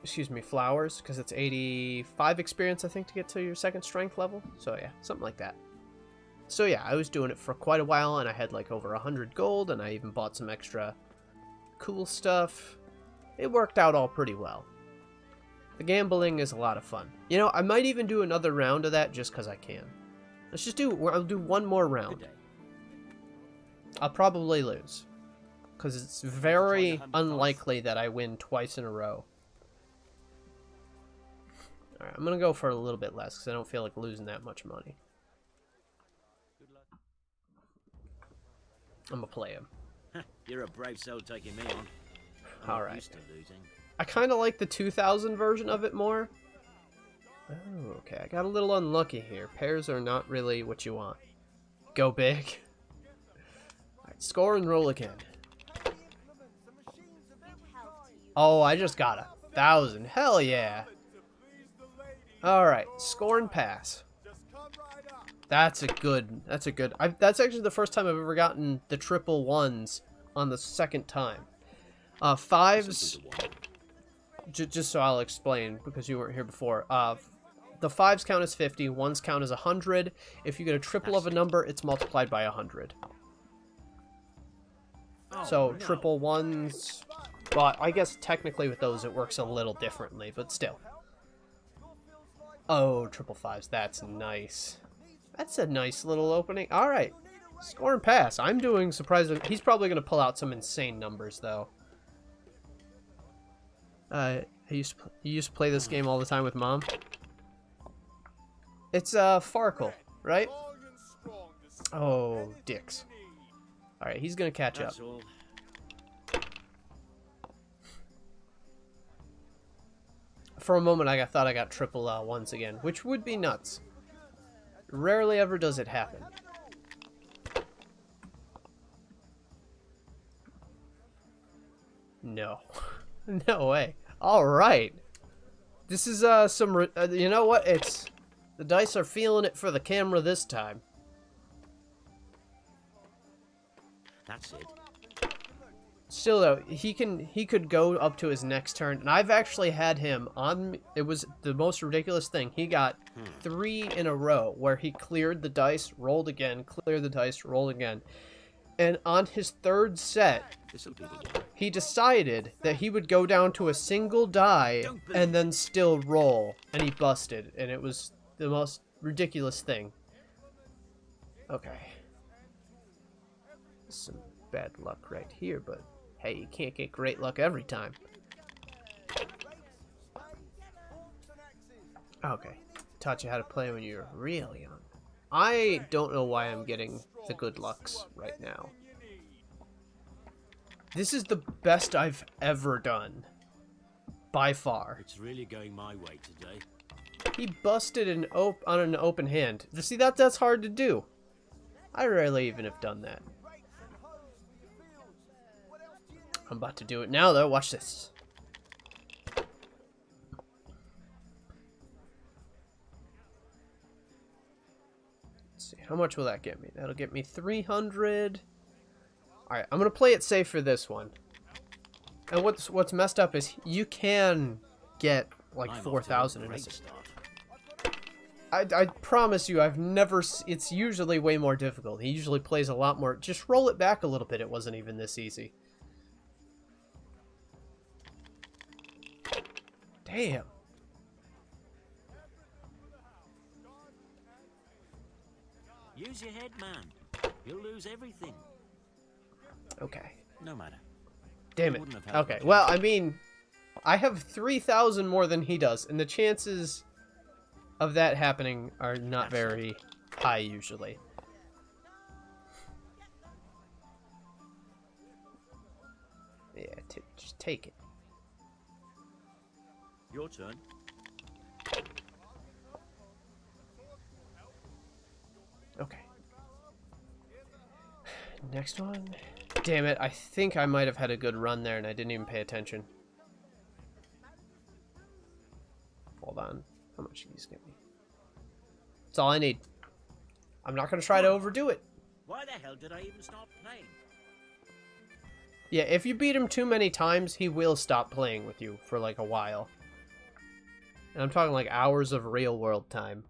Speaker 1: Excuse me, flowers, because it's 85 experience, I think, to get to your second strength level. So yeah, something like that. So yeah, I was doing it for quite a while, and I had like over 100 gold, and I even bought some extra cool stuff. It worked out all pretty well. The gambling is a lot of fun. You know, I might even do another round of that just because I can. Let's just I'll do one more round. I'll probably lose, because it's very unlikely that I win twice in a row. Alright, I'm going to go for a little bit less, because I don't feel like losing that much money. I'm going to play him.
Speaker 8: You're a brave soul taking me on.
Speaker 1: Alright.
Speaker 8: Used to losing.
Speaker 1: I kind of like the 2000 version of it more. Oh, okay. I got a little unlucky here. Pairs are not really what you want. Go big. Alright, score and roll again. Oh, I just got 1,000. Hell yeah. Alright, score and pass. That's actually the first time I've ever gotten the triple ones on the second time. Fives, just so I'll explain, because you weren't here before. The fives count as 50, ones count as 100. If you get a triple of a number, it's multiplied by 100. So triple ones, but I guess technically with those it works a little differently, but still. Oh, triple fives, that's nice. That's a nice little opening. Alright, score and pass. I'm doing surprising. He's probably going to pull out some insane numbers, though. You used to play this game all the time with Mom? It's Farkle, right? Oh, dicks. Alright, he's going to catch up. For a moment, I thought I got triple ones again, which would be nuts. Rarely ever does it happen. No. No way. Alright. This is some... you know what? It's... The dice are feeling it for the camera this time.
Speaker 8: That's it.
Speaker 1: Still though, he could go up to his next turn, and I've actually had him on. It was the most ridiculous thing. He got 3 in a row where he cleared the dice, rolled again, cleared the dice, rolled again, and on his third set,
Speaker 8: This'll be the one.
Speaker 1: he decided that he would go down to a single die and then still roll, and he busted, and it was the most ridiculous thing. Okay. Some bad luck right here, but hey, you can't get great luck every time. Okay. Taught you how to play when you were real young. I don't know why I'm getting the good lucks right now. This is the best I've ever done. By far.
Speaker 8: It's really going my way today.
Speaker 1: He busted on an open hand. See, that's hard to do. I rarely even have done that. I'm about to do it now, though. Watch this. Let's see. How much will that get me? That'll get me 300. Alright, I'm going to play it safe for this one. And what's messed up is you can get like 4,000 in a second. I promise you, I've never... It's usually way more difficult. He usually plays a lot more... Just roll it back a little bit. It wasn't even this easy. Damn.
Speaker 8: Use your head, man. You'll lose everything.
Speaker 1: Okay.
Speaker 8: No matter.
Speaker 1: Damn it. Okay, well, I mean... I have 3,000 more than he does, and the chances of that happening are not very high usually. Yeah, just take it.
Speaker 8: Your turn.
Speaker 1: Okay. Next one. Damn it, I think I might have had a good run there and I didn't even pay attention. Hold on. How much did these get me? That's all I need. I'm not going to try to overdo it.
Speaker 8: Why the hell did I even start playing?
Speaker 1: Yeah, if you beat him too many times, he will stop playing with you for like a while. And I'm talking like hours of real world time.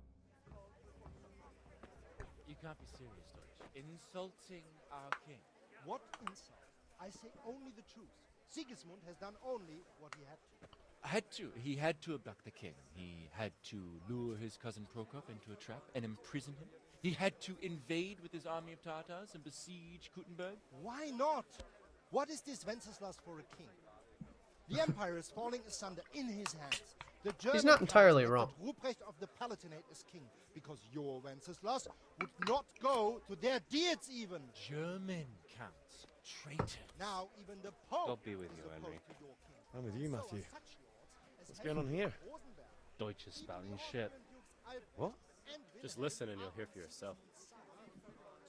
Speaker 11: You can't be serious, Deutsch. Insulting our king.
Speaker 12: What insult? I say only the truth. Sigismund has done only what he had to.
Speaker 11: He had to abduct the king. He had to lure his cousin Prokop into a trap and imprison him. He had to invade with his army of Tatars and besiege Kuttenberg.
Speaker 12: Why not? What is this Wenceslas for a king? The empire is falling asunder in his hands. The German
Speaker 1: He's not entirely wrong.
Speaker 12: Ruprecht of the Palatinate is king because your Wenceslas would not go to their deeds even.
Speaker 11: German counts. Traitor.
Speaker 12: Now even the Pope.
Speaker 6: God be with you, Henry. I'm with you, Matthew. What's going on here?
Speaker 13: Deutsch is spouting shit.
Speaker 6: What?
Speaker 13: Just listen and you'll hear for yourself.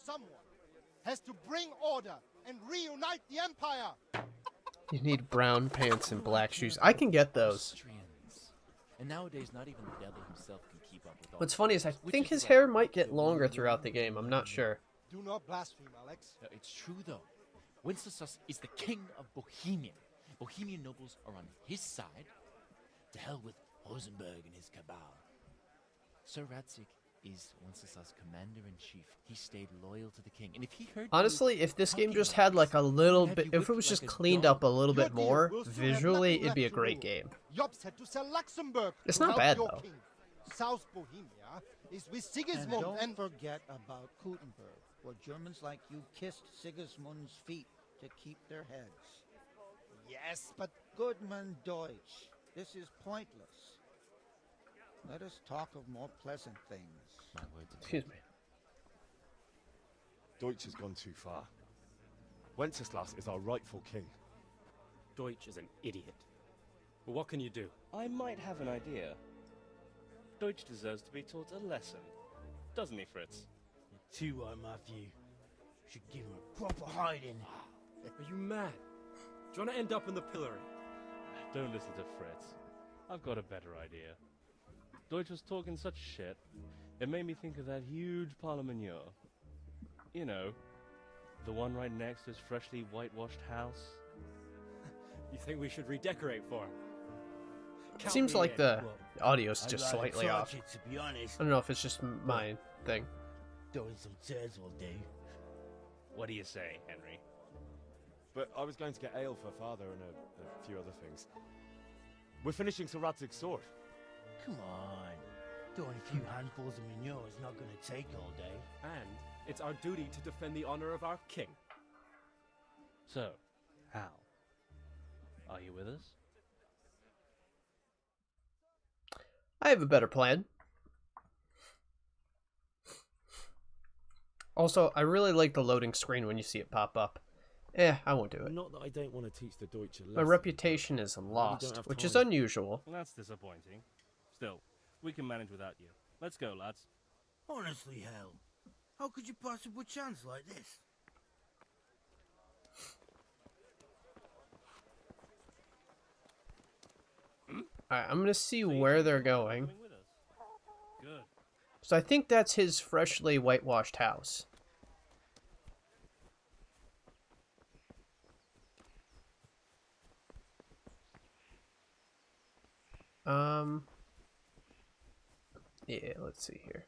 Speaker 12: Someone has to bring order and reunite the empire.
Speaker 1: You need brown pants and black shoes. I can get those.
Speaker 11: Austrians. And nowadays, not even the devil himself can keep up with all.
Speaker 1: What's funny is I think his hair might get longer throughout the game. I'm not sure.
Speaker 12: Do not blaspheme, Alex.
Speaker 11: No, it's true, though. Wenceslas is the king of Bohemia. Bohemian nobles are on his side. To hell with Rosenberg and his cabal. Sir Radzik is Wenceslas' commander-in-chief. He stayed loyal to the king. And if he heard
Speaker 1: honestly, if this game just had like a little bit, if it was just cleaned up a little bit more, visually, it'd be a great game.
Speaker 12: Jobs had to sell Luxembourg.
Speaker 1: It's not bad, though.
Speaker 12: South Bohemia is with Sigismund
Speaker 14: and don't forget about Kuttenberg, where Germans like you kissed Sigismund's feet to keep their heads.
Speaker 12: Yes, but
Speaker 14: Goodman Deutsch, this is pointless. Let us talk of more pleasant things.
Speaker 11: My words.
Speaker 1: Excuse me.
Speaker 6: Deutsch has gone too far. Wenceslas is our rightful king.
Speaker 13: Deutsch is an idiot. But what can you do?
Speaker 15: I might have an idea. Deutsch deserves to be taught a lesson. Doesn't he, Fritz?
Speaker 7: You too are, Matthew. Should give him a proper hiding.
Speaker 13: Are you mad? Do you want to end up in the pillory?
Speaker 15: Don't listen to Fritz. I've got a better idea. Deutsch was talking such shit, it made me think of that huge parliament. You know, the one right next to his freshly whitewashed house.
Speaker 13: You think we should redecorate for him?
Speaker 1: It seems like the audio's just slightly off.
Speaker 7: To be honest,
Speaker 1: I don't know if it's just my thing.
Speaker 7: doing some chairs all day.
Speaker 15: What do you say, Henry?
Speaker 5: but I was going to get ale for Father and a few other things. We're finishing Sir Radzig's sword.
Speaker 14: Come on. Doing a few handfuls of manure is not going to take all day.
Speaker 13: And it's our duty to defend the honor of our king.
Speaker 15: So, Hal, are you with us?
Speaker 1: I have a better plan. Also, I really like the loading screen when you see it pop up. I won't do it.
Speaker 5: Not that I don't want to teach the Deutsch a lesson.
Speaker 1: My reputation is lost, which is unusual.
Speaker 15: Well, that's disappointing. Still, we can manage without you. Let's go, lads.
Speaker 14: Honestly, Hal, how could you possibly chance like this?
Speaker 1: Alright, I'm gonna see where they're going.
Speaker 15: Good.
Speaker 1: So I think that's his freshly whitewashed house. Yeah, let's see here.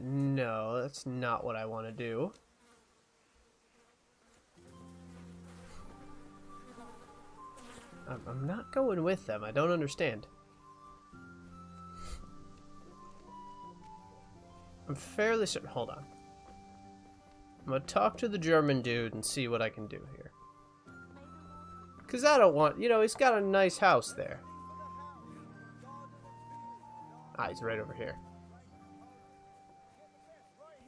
Speaker 1: No, that's not what I want to do. I'm not going with them. I don't understand. I'm fairly certain. Hold on. I'm gonna talk to the German dude and see what I can do here. Because I don't want, you know, he's got a nice house there. Ah, he's right over here.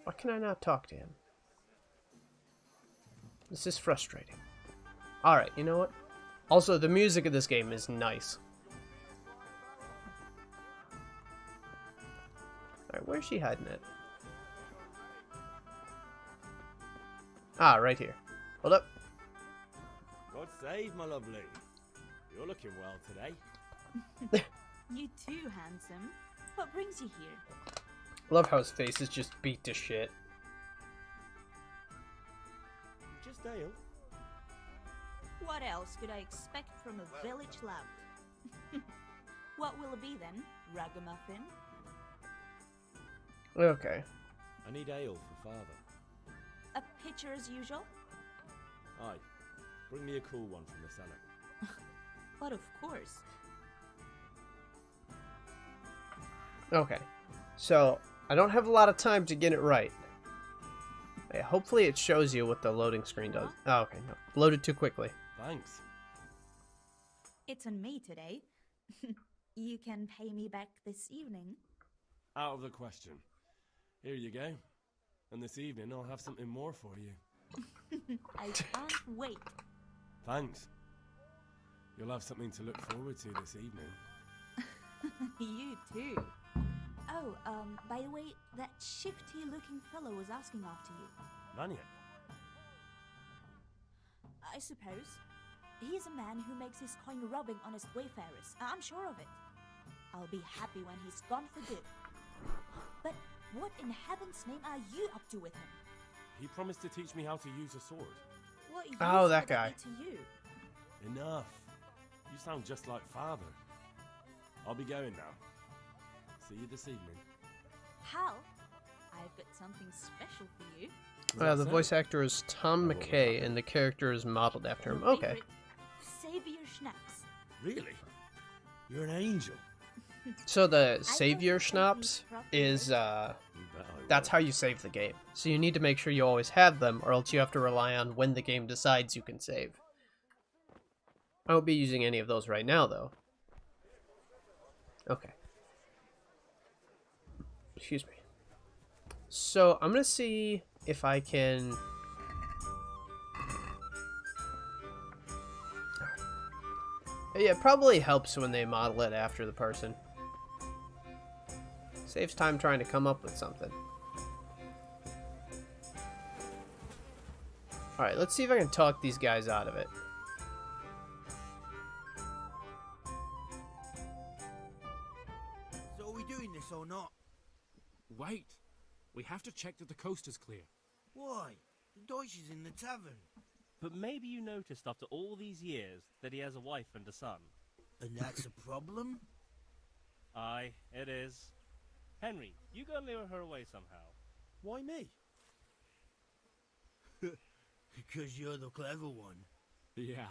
Speaker 1: Why can I not talk to him? This is frustrating. Alright, you know what? Also, the music of this game is nice. Alright, where's she hiding it? Ah, right here. Hold up.
Speaker 5: God save, my lovely. You're looking well today.
Speaker 16: You too, handsome. What brings you here?
Speaker 1: Love how his face is just beat to shit.
Speaker 5: Just ale.
Speaker 16: What else could I expect from a village lout? What will it be then? Ragamuffin?
Speaker 1: Okay.
Speaker 5: I need ale for Father.
Speaker 16: A pitcher as usual?
Speaker 5: Aye. Bring me a cool one from the cellar.
Speaker 16: But of course.
Speaker 1: Okay. So, I don't have a lot of time to get it right. Hey, hopefully it shows you what the loading screen does. Oh, okay, no. Loaded too quickly.
Speaker 5: Thanks.
Speaker 16: It's on me today. You can pay me back this evening.
Speaker 5: Out of the question. Here you go. And this evening I'll have something more for you.
Speaker 16: I can't wait.
Speaker 5: Thanks. You'll have something to look forward to this evening.
Speaker 16: You too. Oh, by the way, that shifty-looking fellow was asking after you.
Speaker 5: None yet.
Speaker 16: I suppose. He's a man who makes his coin robbing honest wayfarers. I'm sure of it. I'll be happy when he's gone for good. But what in heaven's name are you up to with him?
Speaker 5: He promised to teach me how to use a sword.
Speaker 16: What use
Speaker 1: Oh, that
Speaker 16: would
Speaker 1: guy.
Speaker 16: be to you?
Speaker 5: Enough. You sound just like Father. I'll be going now. See you this evening.
Speaker 16: Hal, I've got something special for you.
Speaker 1: The voice actor is Tom McKay, and the character is modeled after him. Okay.
Speaker 16: Savior Schnapps.
Speaker 5: Really? You're an angel.
Speaker 1: So the Savior Schnapps is, that's how you save the game. So you need to make sure you always have them, or else you have to rely on when the game decides you can save. I won't be using any of those right now, though. Okay. Excuse me. So, I'm gonna see if I can... Yeah, it probably helps when they model it after the person. Saves time trying to come up with something. Alright, let's see if I can talk these guys out of it.
Speaker 14: So are we doing this or not?
Speaker 13: Wait. We have to check that the coast is clear.
Speaker 14: Why? The Deutsch is in the tavern.
Speaker 15: But maybe you noticed after all these years that he has a wife and a son.
Speaker 14: And that's a problem?
Speaker 15: Aye, it is. Henry, you gotta lure her away somehow.
Speaker 5: Why me?
Speaker 7: Because you're the clever one.
Speaker 13: Yeah.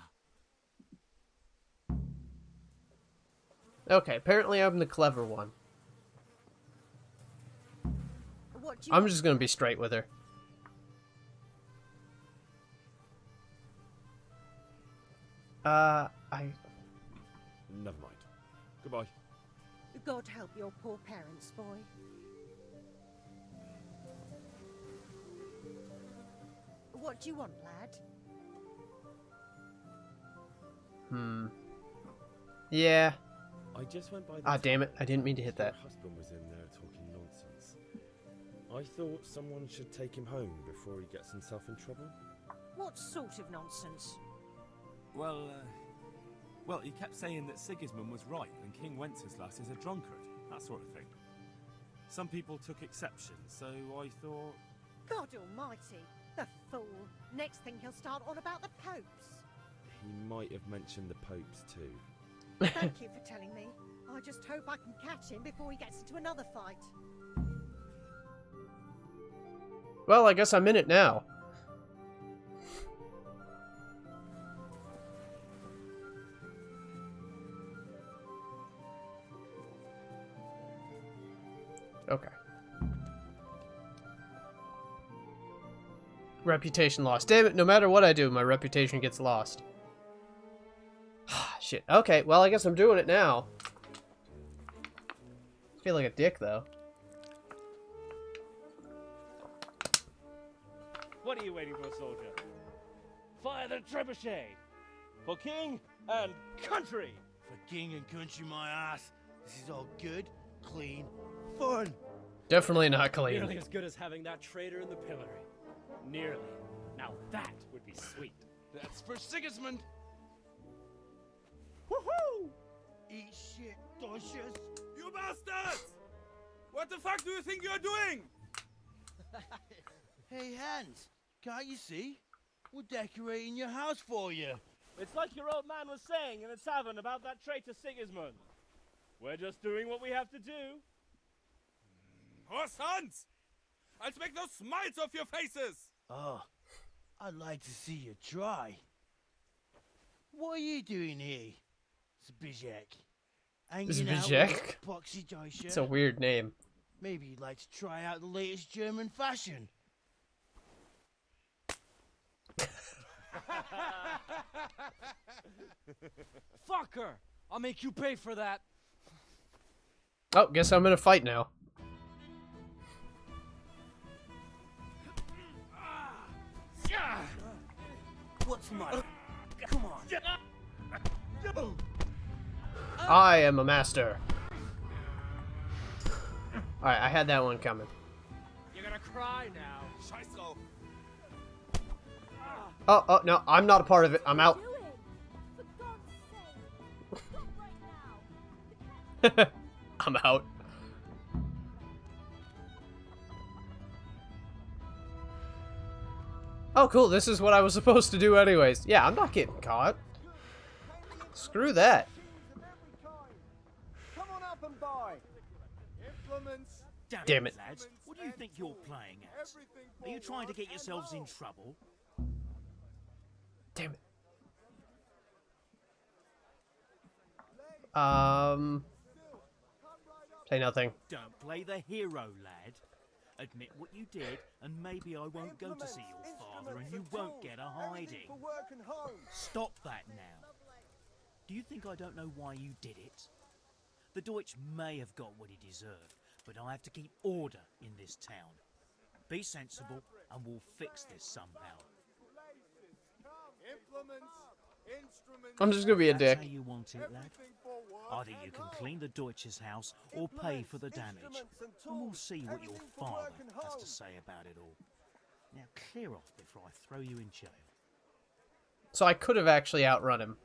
Speaker 1: Okay, apparently I'm the clever one.
Speaker 3: What do you
Speaker 1: I'm
Speaker 3: want?
Speaker 1: just gonna be straight with her.
Speaker 5: Never mind. Goodbye.
Speaker 3: God help your poor parents, boy. What do you want, lad?
Speaker 1: Yeah.
Speaker 5: I just went by the
Speaker 1: Ah, damn it. I didn't mean to hit that.
Speaker 5: Your husband was in there talking nonsense. I thought someone should take him home before he gets himself in trouble.
Speaker 3: What sort of nonsense?
Speaker 6: Well, he kept saying that Sigismund was right and King Wenceslas is a drunkard, that sort of thing. Some people took exception, so I thought...
Speaker 3: God almighty, the fool. Next thing he'll start on about the popes.
Speaker 5: He might have mentioned the popes too.
Speaker 3: Thank you for telling me. I just hope I can catch him before he gets into another fight.
Speaker 1: Well, I guess I'm in it now. Okay. Reputation lost. Damn it, no matter what I do, my reputation gets lost. Shit. Okay, well, I guess I'm doing it now. I feel like a dick, though.
Speaker 15: What are you waiting for, soldier? Fire the trebuchet! For king and country!
Speaker 7: For king and country, my ass. This is all good, clean, fun.
Speaker 1: Definitely not clean.
Speaker 13: Nearly as good as having that traitor in the pillory. Nearly. Now that would be sweet.
Speaker 7: That's for Sigismund.
Speaker 13: Woohoo!
Speaker 7: Eat shit, Docious.
Speaker 5: You bastards! What the fuck do you think you're doing?
Speaker 7: Hey, Hans, can't you see? We're decorating your house for you.
Speaker 15: It's like your old man was saying in the tavern about that traitor Sigismund. We're just doing what we have to do.
Speaker 5: Horse Hans! I'll make those smiles off your faces!
Speaker 7: Oh, I'd like to see you try. What are you doing here, Zbigniew? Hanging out with
Speaker 1: Zbigniew?
Speaker 7: Poxy Deutscher?
Speaker 1: It's a weird name.
Speaker 7: Maybe you'd like to try out the latest German fashion.
Speaker 13: Fucker! I'll make you pay for that.
Speaker 1: Oh, guess I'm in a fight now.
Speaker 7: What's the matter? Come on.
Speaker 1: I am a master. Alright, I had that one coming.
Speaker 13: You're gonna cry now.
Speaker 5: Scheiße.
Speaker 1: Oh, no, I'm not a part of it. I'm out. I'm out. Oh, cool. This is what I was supposed to do anyways. Yeah, I'm not getting caught. Screw that.
Speaker 9: Come on up and buy.
Speaker 10: Implements.
Speaker 1: Damn it.
Speaker 8: Lads, what do you think you're playing at? Are you trying to get yourselves in trouble?
Speaker 1: Damn it. Say nothing.
Speaker 8: Don't play the hero, lad. Admit what you did, and maybe I won't go to see your father, and you won't get a hiding. Stop that now. Do you think I don't know why you did it? The Deutsch may have got what he deserved, but I have to keep order in this town. Be sensible, and we'll fix this somehow.
Speaker 10: Implements. Instruments.
Speaker 1: I'm just gonna be a
Speaker 8: That's
Speaker 1: dick.
Speaker 8: how you want it, lad? Either you can clean the Deutsch's house or pay for the damage, and we'll see what your father has to say about it all. Now clear off before I throw you in jail.
Speaker 1: So I could have actually outrun him.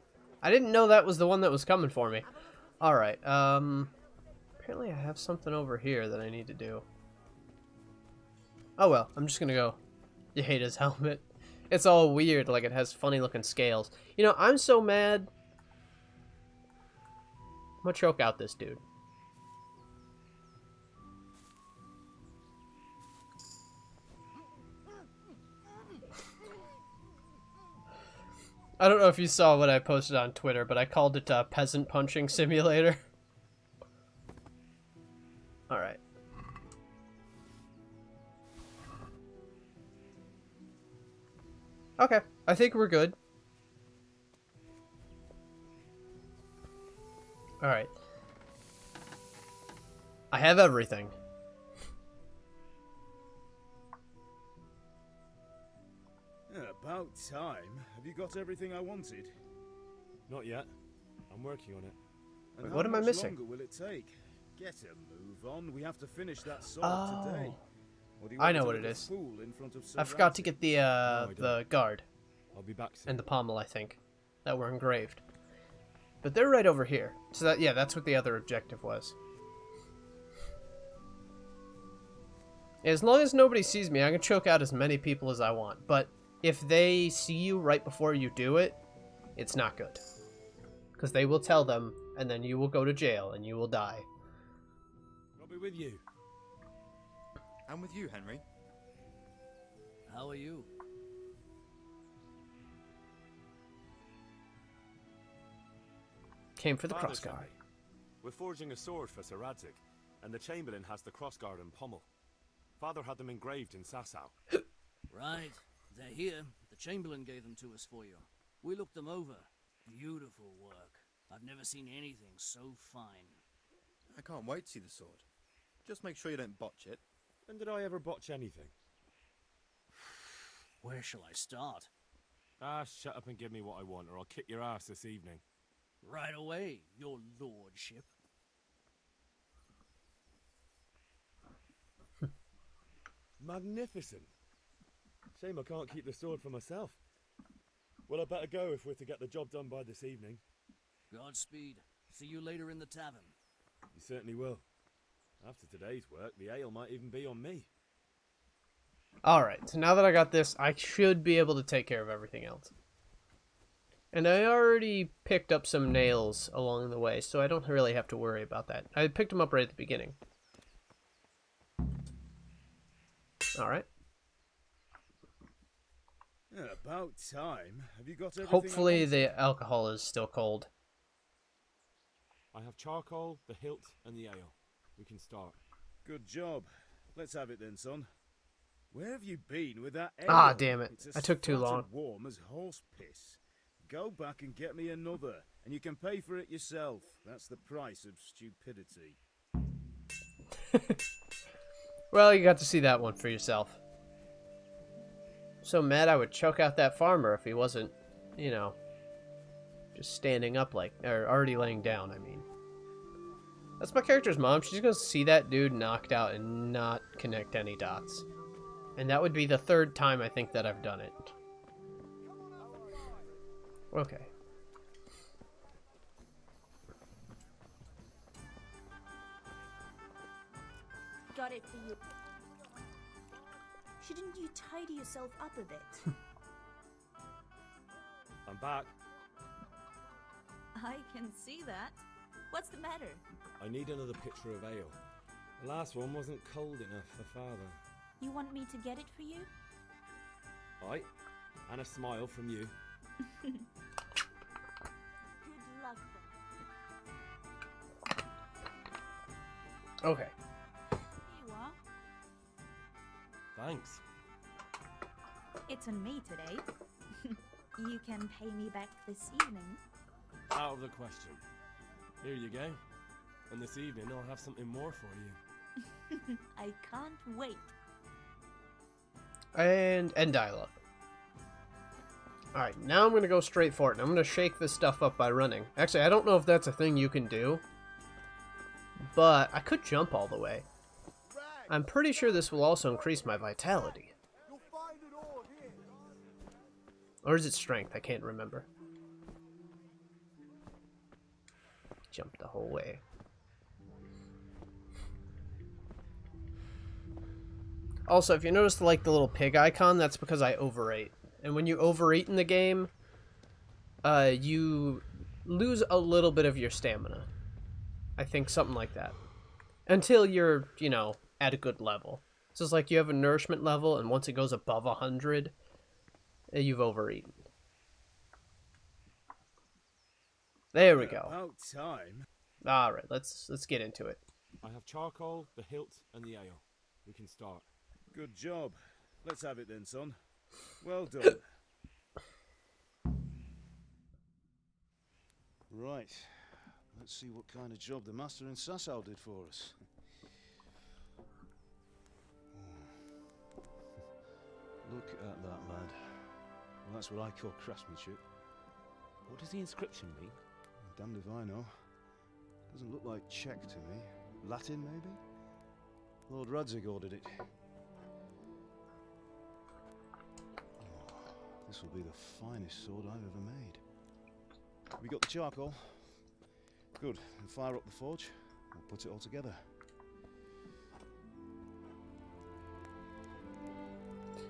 Speaker 1: I didn't know that was the one that was coming for me. Alright, apparently I have something over here that I need to do. Oh well, I'm just gonna go. You hate his helmet. It's all weird, like it has funny looking scales. You know, I'm so mad. I'm gonna choke out this dude. I don't know if you saw what I posted on Twitter, but I called it Peasant Punching Simulator. Alright. Okay, I think we're good. Alright. I have everything.
Speaker 4: About time. Have you got everything I wanted?
Speaker 5: Not yet. I'm working on it.
Speaker 4: And
Speaker 1: Wait, what am I missing?
Speaker 4: How much longer will it take? Get a move on. We have to finish that sword today. Or do you
Speaker 1: I
Speaker 4: want
Speaker 1: know
Speaker 4: to
Speaker 1: what
Speaker 4: look
Speaker 1: it
Speaker 4: a
Speaker 1: is.
Speaker 4: fool in front of Sir
Speaker 1: I forgot to
Speaker 4: Radzig?
Speaker 1: get
Speaker 5: I
Speaker 1: the guard.
Speaker 5: I'll be back soon.
Speaker 1: And the pommel, I think, that were engraved. But they're right over here. So that, yeah, that's what the other objective was. As long as nobody sees me, I can choke out as many people as I want. But if they see you right before you do it, it's not good. Because they will tell them, and then you will go to jail, and you will die.
Speaker 5: I'll be with you.
Speaker 17: I'm with you, Henry.
Speaker 9: How are you?
Speaker 1: Came for the
Speaker 5: Father
Speaker 1: crossguard.
Speaker 5: sent me. We're forging a sword for Sir Radzig, and the Chamberlain has the crossguard and pommel. Father had them engraved in Sasau.
Speaker 9: Right. They're here. The Chamberlain gave them to us for you. We looked them over. Beautiful work. I've never seen anything so fine.
Speaker 17: I can't wait to see the sword. Just make sure you don't botch it.
Speaker 5: When did I ever botch anything?
Speaker 9: Where shall I start?
Speaker 5: Ah, shut up and give me what I want, or I'll kick your ass this evening.
Speaker 9: Right away, your lordship.
Speaker 5: Magnificent. Shame I can't keep the sword for myself. Well, I better go if we're to get the job done by this evening.
Speaker 9: Godspeed. See you later in the tavern.
Speaker 5: You certainly will. After today's work, the ale might even be on me.
Speaker 1: Alright, so now that I got this, I should be able to take care of everything else. And I already picked up some nails along the way, so I don't really have to worry about that. I picked them up right at the beginning. Alright.
Speaker 4: Yeah, about time. Have you got everything?
Speaker 1: Hopefully
Speaker 4: I wanted?
Speaker 1: the alcohol is still cold.
Speaker 5: I have charcoal, the hilt, and the ale. We can start.
Speaker 4: Good job. Let's have it then, son. Where have you been with that ale?
Speaker 1: Ah, damn it.
Speaker 4: It's
Speaker 1: I
Speaker 4: as
Speaker 1: took too
Speaker 4: flat
Speaker 1: long.
Speaker 4: and warm as horse piss. Go back and get me another, and you can pay for it yourself. That's the price of stupidity.
Speaker 1: Well, you got to see that one for yourself. So mad I would choke out that farmer if he wasn't, you know, just standing up like, or already laying down, I mean. That's my character's mom. She's gonna see that dude knocked out and not connect any dots. And that would be the third time I think that I've done it. Okay.
Speaker 16: Got it for you. Shouldn't you tidy yourself up a bit?
Speaker 5: I'm back.
Speaker 16: I can see that. What's the matter?
Speaker 5: I need another pitcher of ale. The last one wasn't cold enough for Father.
Speaker 16: You want me to get it for you?
Speaker 5: Aye, and a smile from you.
Speaker 16: Good luck then.
Speaker 1: Okay.
Speaker 16: Here you are.
Speaker 5: Thanks.
Speaker 16: It's on me today. You can pay me back this evening.
Speaker 5: Out of the question. Here you go. And this evening I'll have something more for you.
Speaker 16: I can't wait.
Speaker 1: And end dialogue. Alright, now I'm going to go straight for it. And I'm going to shake this stuff up by running. Actually, I don't know if that's a thing you can do. But I could jump all the way. I'm pretty sure this will also increase my vitality. Or is it strength? I can't remember. Jump the whole way. Also, if you notice like the little pig icon, that's because I overate. And when you overeat in the game, you lose a little bit of your stamina. I think something like that. Until you're, you know, at a good level. So it's like you have a nourishment level, and once it goes above 100, you've overeaten. There we go.
Speaker 4: About time.
Speaker 1: All right, let's get into it.
Speaker 6: I have charcoal, the hilt, and the ale. We can start.
Speaker 4: Good job. Let's have it then, son. Well done. Right. Let's see what kind of job the master in Sasau did for us. Look at that, lad. Well, that's what I call craftsmanship.
Speaker 6: What does the inscription mean?
Speaker 4: Damned if I know. Doesn't look like Czech to me. Latin, maybe? Lord Radzig ordered it. Oh, this will be the finest sword I've ever made. We got the charcoal. Good. We'll fire up the forge. We'll put it all together.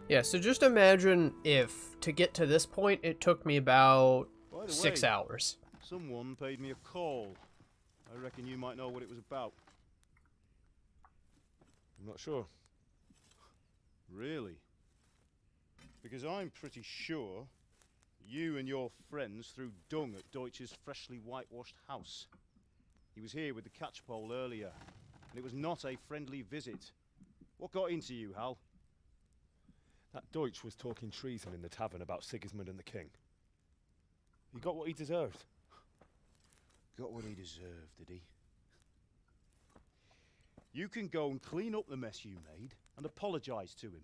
Speaker 1: Yeah, so just imagine if, to get to this point, it took me about
Speaker 4: By the
Speaker 1: 6
Speaker 4: way,
Speaker 1: hours.
Speaker 4: Someone paid me a call. I reckon you might know what it was about.
Speaker 6: I'm not sure.
Speaker 4: Really? Because I'm pretty sure you and your friends threw dung at Deutsch's freshly whitewashed house. He was here with the catchpole earlier, and it was not a friendly visit. What got into you, Hal?
Speaker 6: That Deutsch was talking treason in the tavern about Sigismund and the king. He got what he deserved.
Speaker 4: Got what he deserved, did he? You can go and clean up the mess you made and apologise to him.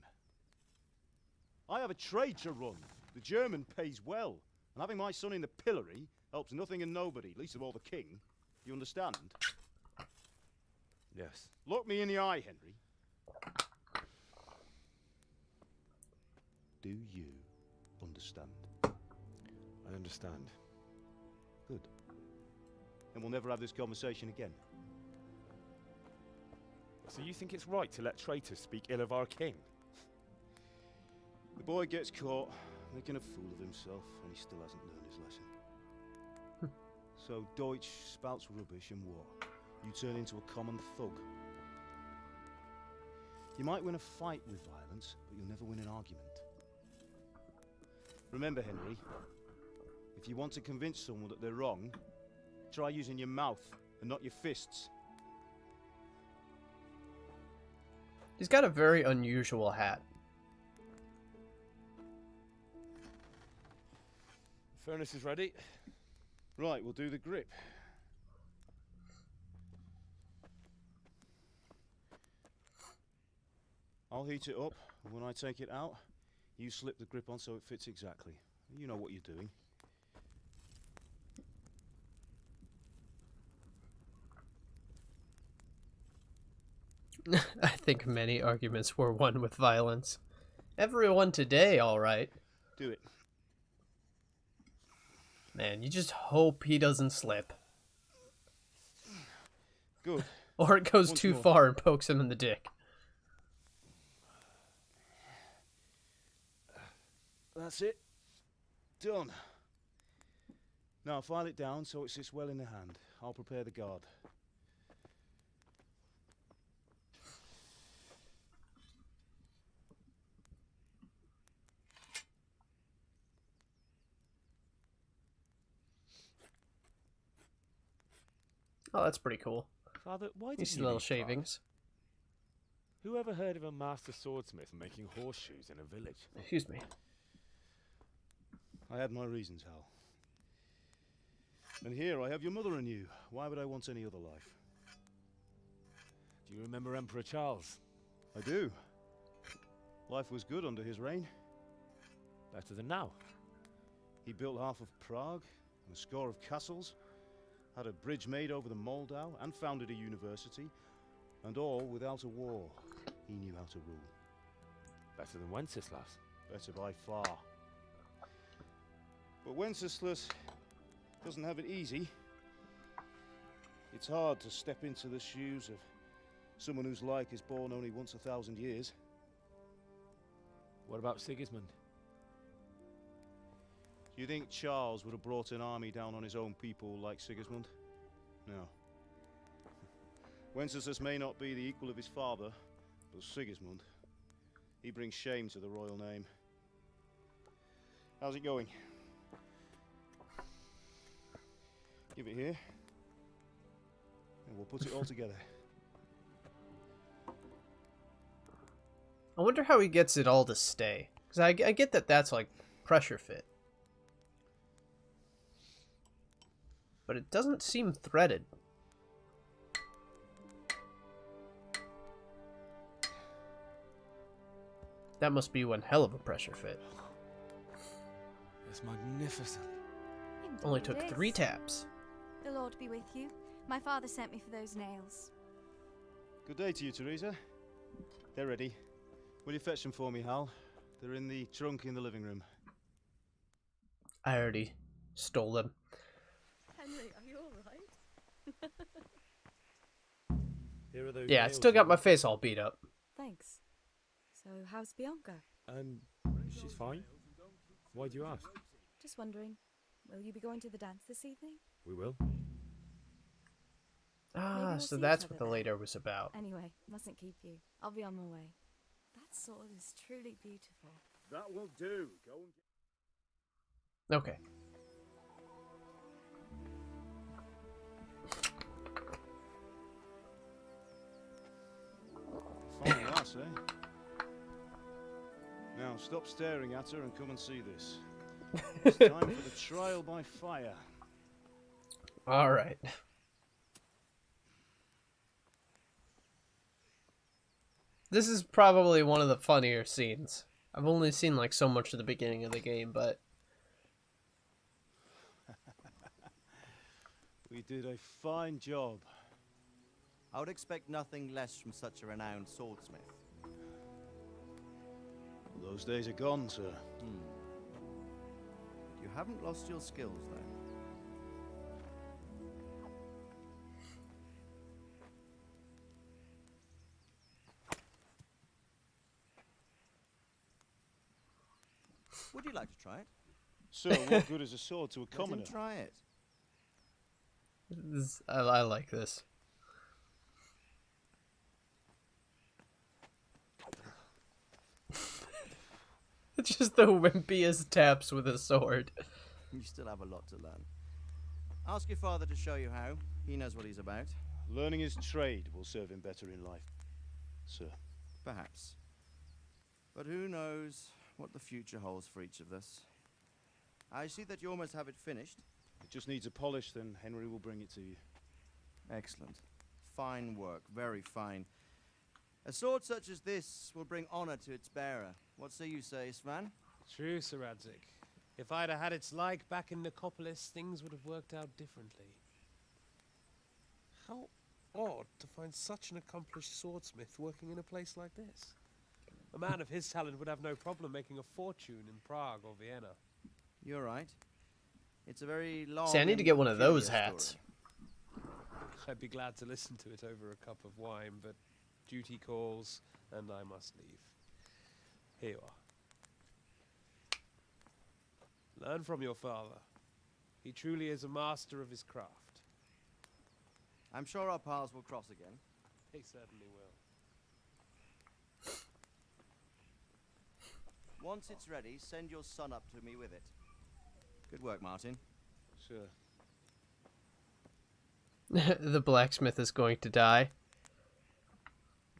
Speaker 4: I have a trade to run. The German pays well, and having my son in the pillory helps nothing and nobody, least of all the king. You understand?
Speaker 6: Yes.
Speaker 4: Look me in the eye, Henry. Do you understand?
Speaker 6: I understand.
Speaker 4: Good. Then we'll never have this conversation again.
Speaker 6: So you think it's right to let traitors speak ill of our king?
Speaker 4: The boy gets caught making a fool of himself, and he still hasn't learned his lesson. So Deutsch spouts rubbish, and what? You turn into a common thug. You might win a fight with violence, but you'll never win an argument. Remember, Henry, if you want to convince someone that they're wrong, try using your mouth and not your fists.
Speaker 1: He's got a very unusual hat.
Speaker 6: Furnace is ready.
Speaker 4: Right, we'll do the grip. I'll heat it up, and when I take it out, you slip the grip on so it fits exactly. You know what you're doing.
Speaker 1: I think many arguments were won with violence. Everyone today, all right.
Speaker 4: Do it.
Speaker 1: Man, you just hope he doesn't slip.
Speaker 4: Good.
Speaker 1: Or it goes
Speaker 4: Once
Speaker 1: too
Speaker 4: more.
Speaker 1: far and pokes him in the dick.
Speaker 4: That's it. Done. Now file it down so it sits well in the hand. I'll prepare the guard.
Speaker 1: Oh, that's pretty cool.
Speaker 6: Father, why
Speaker 1: You
Speaker 6: did
Speaker 1: see
Speaker 6: you
Speaker 1: little
Speaker 6: leave Prague?
Speaker 1: shavings.
Speaker 6: Who ever heard of a master swordsmith making horseshoes in a village?
Speaker 1: Excuse me.
Speaker 4: I had my reasons, Hal. And here I have your mother and you. Why would I want any other life?
Speaker 6: Do you remember Emperor Charles?
Speaker 4: I do. Life was good under his reign.
Speaker 6: Better than now.
Speaker 4: He built half of Prague and a score of castles, had a bridge made over the Moldau, and founded a university, and all without a war. He knew how to rule.
Speaker 6: Better than Wenceslas.
Speaker 4: Better by far. But Wenceslas doesn't have it easy. It's hard to step into the shoes of someone whose like is born only once 1,000 years.
Speaker 6: What about Sigismund?
Speaker 4: Do you think Charles would have brought an army down on his own people like Sigismund? No. Wenceslas may not be the equal of his father, but Sigismund, he brings shame to the royal name. How's it going? Give it here. And we'll put it all together.
Speaker 1: I wonder how he gets it all to stay. Because I get that that's like pressure fit. But it doesn't seem threaded. That must be one hell of a pressure fit.
Speaker 4: It's magnificent.
Speaker 1: Only took 3 taps.
Speaker 18: The Lord be with you. My father sent me for those nails.
Speaker 4: Good day to you, Teresa. They're ready. Will you fetch them for me, Hal? They're in the trunk in the living room.
Speaker 1: I already stole them.
Speaker 19: Henry, are you alright?
Speaker 5: Here are those
Speaker 1: Yeah, I
Speaker 5: nails
Speaker 1: still got
Speaker 5: you
Speaker 1: my
Speaker 5: want.
Speaker 1: face all beat up.
Speaker 19: Thanks. So, how's Bianca?
Speaker 5: She's fine. Why do you ask?
Speaker 19: Just wondering, will you be going to the dance this evening?
Speaker 5: We will.
Speaker 1: Ah,
Speaker 19: we'll
Speaker 1: so
Speaker 19: see
Speaker 1: that's
Speaker 19: each
Speaker 1: what
Speaker 19: other
Speaker 1: the
Speaker 19: then.
Speaker 1: later was about.
Speaker 19: Anyway, mustn't keep you. I'll be on my way. That sword is truly beautiful.
Speaker 4: That will do. Go and
Speaker 1: Okay.
Speaker 4: Fine lass, eh? Now stop staring at her and come and see this. It's time for the trial by fire.
Speaker 1: All right. This is probably one of the funnier scenes. I've only seen like so much of the beginning of the game, but
Speaker 4: We did a fine job.
Speaker 17: I would expect nothing less from such a renowned swordsmith.
Speaker 4: Those days are gone, sir.
Speaker 17: You haven't lost your skills, though. Would you like to try it?
Speaker 4: Sir, what good is a sword to a
Speaker 17: Let him
Speaker 4: commoner?
Speaker 17: try it.
Speaker 1: I like this. It's just the wimpiest taps with a sword.
Speaker 17: You still have a lot to learn. Ask your father to show you how. He knows what he's about.
Speaker 4: Learning his trade will serve him better in life, sir.
Speaker 17: Perhaps. But who knows what the future holds for each of us. I see that you almost have it finished.
Speaker 4: It just needs a polish, then Henry will bring it to you.
Speaker 17: Excellent. Fine work, very fine. A sword such as this will bring honor to its bearer. What say you, Svan?
Speaker 13: True, Sir Radzik. If I'd have had its like back in Nicopolis, things would have worked out differently. How odd to find such an accomplished swordsmith working in a place like this. A man of his talent would have no problem making a fortune in Prague or Vienna.
Speaker 17: You're right. It's a very long.
Speaker 1: See, I need to get one of those hats.
Speaker 13: I'd be glad to listen to it over a cup of wine, but duty calls, and I must leave. Here you are. Learn from your father. He truly is a master of his craft.
Speaker 17: I'm sure our paths will cross again.
Speaker 13: They certainly will.
Speaker 17: Once it's ready, send your son up to me with it. Good work, Martin.
Speaker 4: Sure.
Speaker 1: The blacksmith is going to die.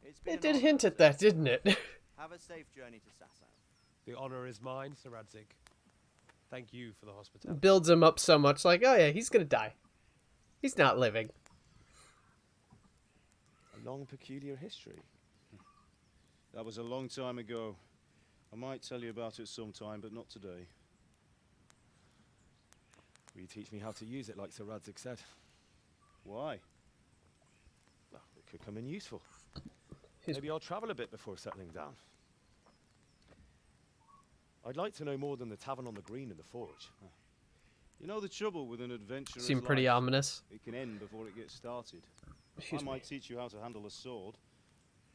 Speaker 17: It's been
Speaker 1: It
Speaker 17: an
Speaker 1: did
Speaker 17: honor,
Speaker 1: hint at
Speaker 17: sir.
Speaker 1: that, didn't it?
Speaker 17: Have a safe journey to Sasau.
Speaker 13: The honor is mine, Sir Radzik. Thank you for the hospitality.
Speaker 1: Builds him up so much, like, oh yeah, he's gonna die. He's not living.
Speaker 4: A long, peculiar history. That was a long time ago. I might tell you about it sometime, but not today.
Speaker 5: Will you teach me how to use it like Sir Radzik said?
Speaker 4: Why?
Speaker 5: Well, it could come in useful. Maybe I'll travel a bit before settling down. I'd like to know more than the tavern on the green and the forge.
Speaker 4: You know the trouble with an adventure.
Speaker 1: Seem pretty ominous.
Speaker 4: It can end before it gets started.
Speaker 1: Excuse
Speaker 4: I
Speaker 1: me.
Speaker 4: might teach you how to handle a sword,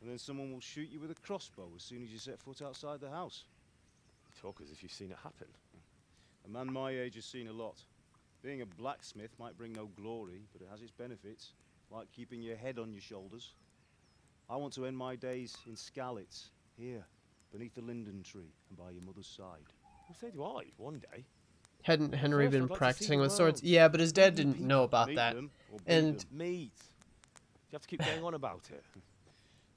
Speaker 4: and then someone will shoot you with a crossbow as soon as you set foot outside the house.
Speaker 5: You talk as if you've seen it happen.
Speaker 4: A man my age has seen a lot. Being a blacksmith might bring no glory, but it has its benefits, like keeping your head on your shoulders. I want to end my days in Skalitz, here, beneath the linden tree and by your mother's side.
Speaker 5: Well, so do I, one day.
Speaker 1: Hadn't Henry
Speaker 6: First,
Speaker 1: been
Speaker 6: I'd like to see
Speaker 1: practicing
Speaker 6: the
Speaker 1: with swords?
Speaker 6: world.
Speaker 1: Yeah, but his dad
Speaker 6: Meet new
Speaker 1: didn't
Speaker 6: people.
Speaker 1: know about
Speaker 6: Meet
Speaker 1: that.
Speaker 6: them or beat
Speaker 1: And
Speaker 6: them. Meet. You have to keep going on about it.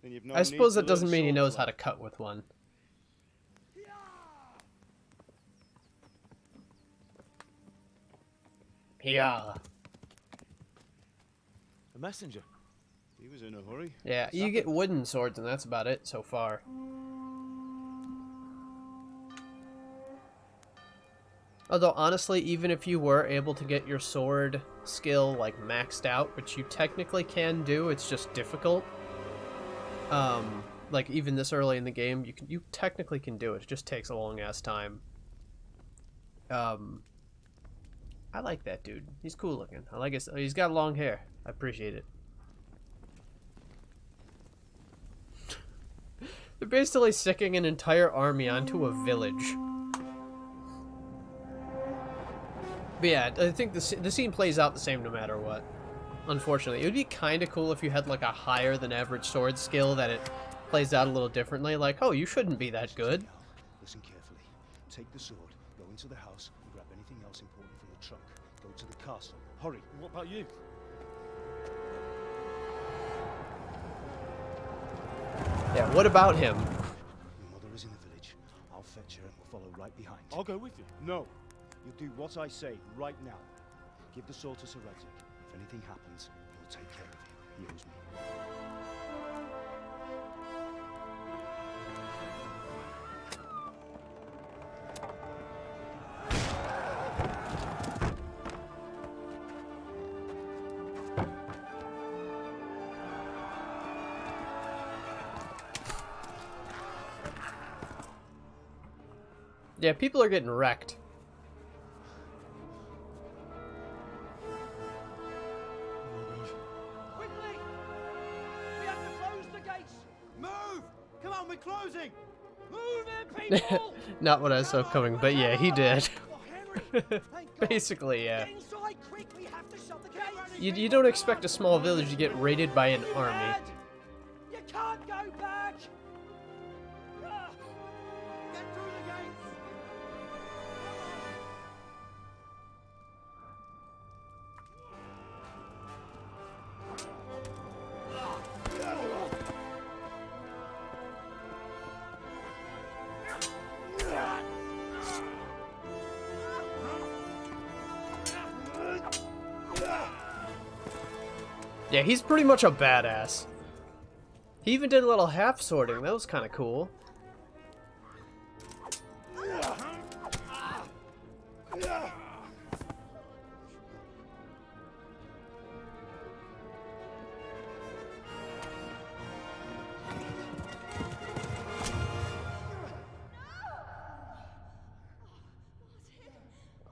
Speaker 4: Then you've no
Speaker 1: I suppose
Speaker 4: need
Speaker 1: that
Speaker 4: to learn
Speaker 1: doesn't mean he knows how
Speaker 4: swordplay.
Speaker 1: to cut with one. Yeah.
Speaker 6: A messenger.
Speaker 4: He was in a hurry.
Speaker 1: Yeah, you get wooden swords and that's about it so far. Although, honestly, even if you were able to get your sword skill, like, maxed out, which you technically can do, it's just difficult. Like, even this early in the game, you technically can do it. It just takes a long-ass time. I like that dude. He's cool looking. I like his... He's got long hair. I appreciate it. They're basically sicking an entire army onto a village. But yeah, I think the scene plays out the same no matter what. Unfortunately, it would be kind of cool if you had like a higher than average sword skill that it plays out a little differently. Like, oh, you shouldn't be that good.
Speaker 4: Listen carefully. Take the sword, go into the house, and grab anything else important from the trunk. Go to the castle. Hurry.
Speaker 6: What about you?
Speaker 1: Yeah, what about him?
Speaker 4: Your mother is in the village. I'll fetch her and we'll follow right behind.
Speaker 6: I'll go with you.
Speaker 4: No. You do what I say right now. Give the sword to Sir Radzig. If anything happens, he'll take care of you. He owes me.
Speaker 1: Yeah, people are getting wrecked.
Speaker 7: Quickly! We have to close the gates! Move! Come on, we're closing! Move it, people!
Speaker 1: Not what I saw coming, but yeah, he did. Basically, yeah.
Speaker 7: Get inside, quick! We have to shut the gates!
Speaker 1: You don't expect a small village to get raided by an army.
Speaker 7: You can't go back! Get through the gates!
Speaker 1: Yeah, he's pretty much a badass. He even did a little half sorting. That was kind of cool.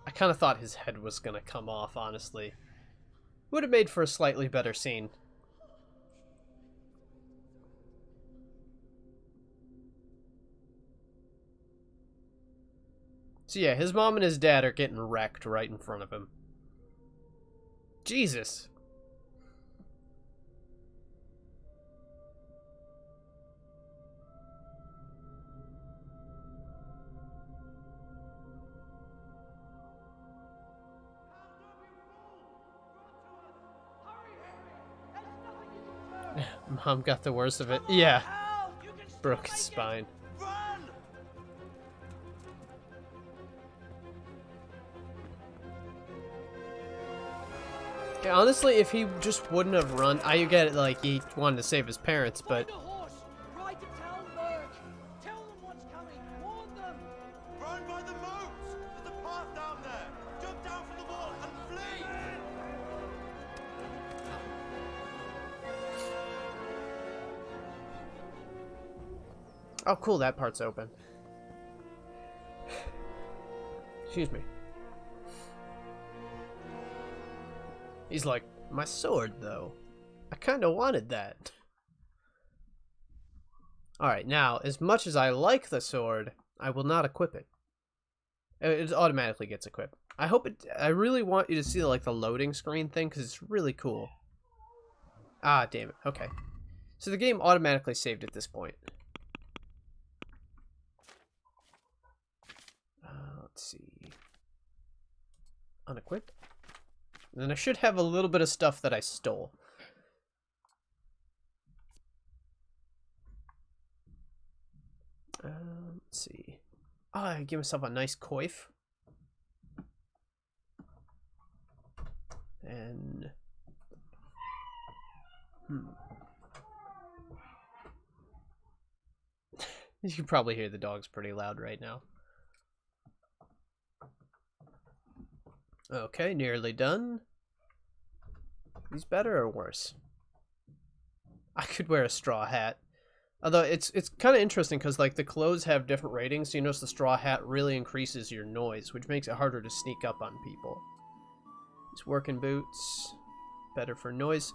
Speaker 1: I kind of thought his head was gonna come off, honestly. Would have made for a slightly better scene. So yeah, his mom and his dad are getting wrecked right in front of him. Jesus. Mom got the worst of it. Yeah. Broke his spine. Yeah, honestly, if he just wouldn't have run, I get it, like, he wanted to save his parents, but...
Speaker 7: Ride to town, Merc! Tell them what's coming! Warn them! Run by the moats! There's a path down there! Jump down from the wall and flee!
Speaker 1: Oh, cool, that part's open. Excuse me. He's like, my sword, though. I kind of wanted that. Alright, now, as much as I like the sword, I will not equip it. It automatically gets equipped. I really want you to see, like, the loading screen thing, because it's really cool. Ah, damn it. Okay. So the game automatically saved at this point. Let's see. unequipped. And then I should have a little bit of stuff that I stole. Let's see. Oh, I give myself a nice coif. And you can probably hear the dogs pretty loud right now. Okay, nearly done. These better or worse? I could wear a straw hat. Although it's kind of interesting because like the clothes have different ratings, so you notice the straw hat really increases your noise, which makes it harder to sneak up on people. These working boots, better for noise.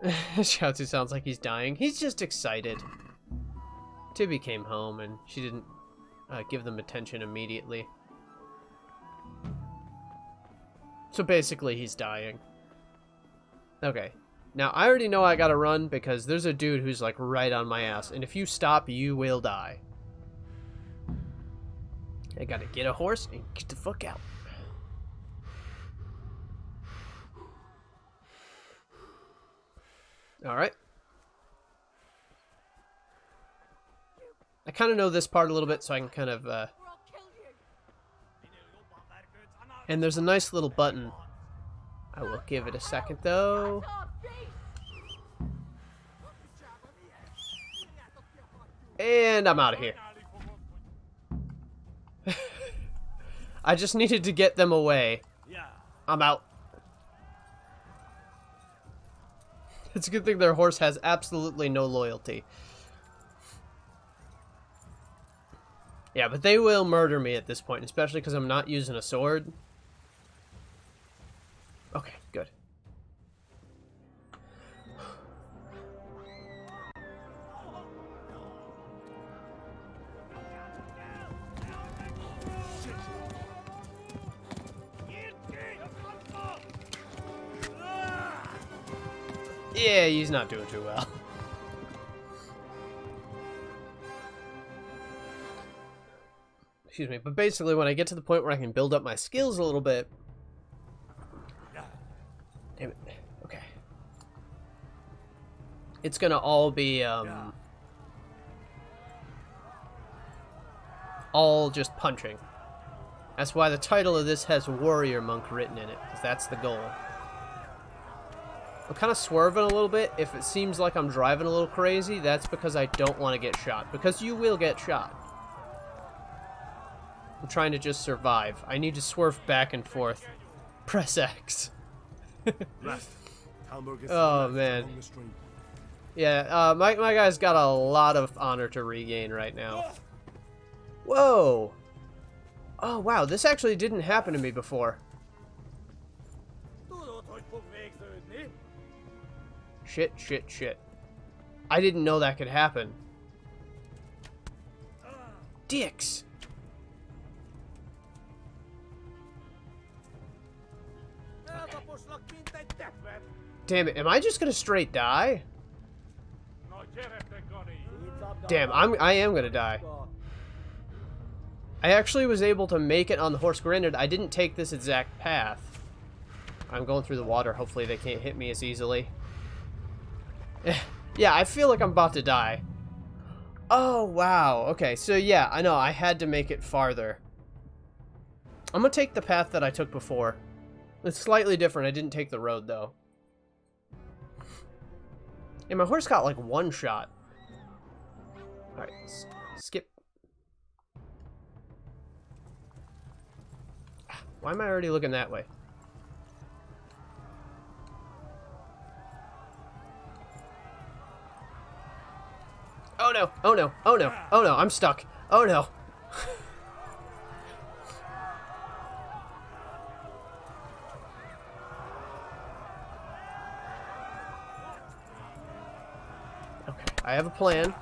Speaker 1: Shiatsu sounds like he's dying. He's just excited. Tibby came home and she didn't give them attention immediately. So basically he's dying. Okay. Now I already know I gotta run because there's a dude who's like right on my ass. And if you stop, you will die. I gotta get a horse and get the fuck out. Alright. I kind of know this part a little bit, so I can kind of, and there's a nice little button. I will give it a second, though. And I'm out of here. I just needed to get them away. I'm out. It's a good thing their horse has absolutely no loyalty. Yeah, but they will murder me at this point, especially because I'm not using a sword. Okay, good. Yeah, he's not doing too well. Excuse me, but basically when I get to the point where I can build up my skills a little bit... Damn it. Okay. It's gonna all be, all just punching. That's why the title of this has Warrior Monk written in it, because that's the goal. I'm kind of swerving a little bit. If it seems like I'm driving a little crazy, that's because I don't want to get shot. Because you will get shot. I'm trying to just survive. I need to swerve back and forth. Press X. Oh, man. Yeah, my guy's got a lot of honor to regain right now. Whoa! Oh, wow, this actually didn't happen to me before. Shit, shit, shit. I didn't know that could happen. Dicks! Okay. Damn it, am I just gonna straight die? Damn, I am gonna die. I actually was able to make it on the horse. Granted, I didn't take this exact path. I'm going through the water. Hopefully they can't hit me as easily. Yeah, I feel like I'm about to die. Oh, wow. Okay, so yeah, I know. I had to make it farther. I'm gonna take the path that I took before. It's slightly different. I didn't take the road, though. And my horse got, like, one shot. Alright, skip. Why am I already looking that way? Oh no, oh no, oh no, oh no, I'm stuck. Oh no. Okay, I have a plan.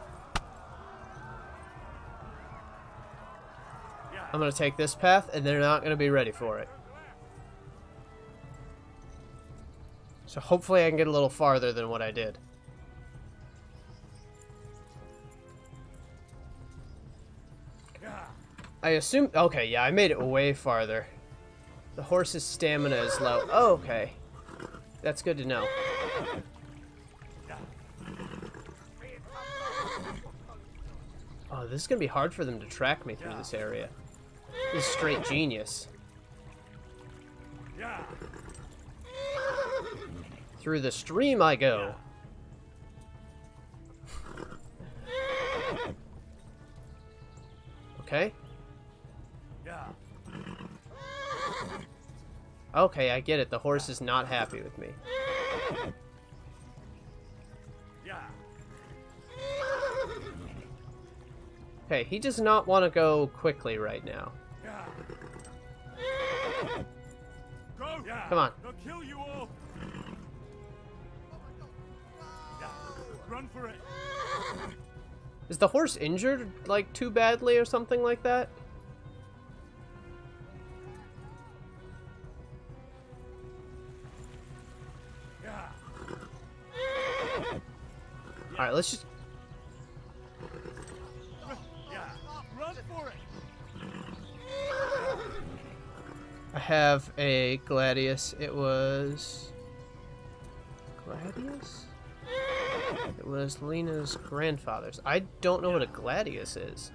Speaker 1: I'm gonna take this path, and they're not gonna be ready for it. So hopefully I can get a little farther than what I did. I assume... Okay, yeah, I made it way farther. The horse's stamina is low. Oh, okay. That's good to know. Oh, this is gonna be hard for them to track me through this area. This is straight genius. Through the stream I go. Okay. Okay, I get it. The horse is not happy with me. Okay, he does not want to go quickly right now. Come on.
Speaker 4: They'll kill you all. Run for it.
Speaker 1: Is the horse injured, like, too badly or something like that? Alright, let's just...
Speaker 4: Run for it.
Speaker 1: I have a Gladius. It was... Gladius? It was Lena's grandfather's. I don't know what a Gladius is.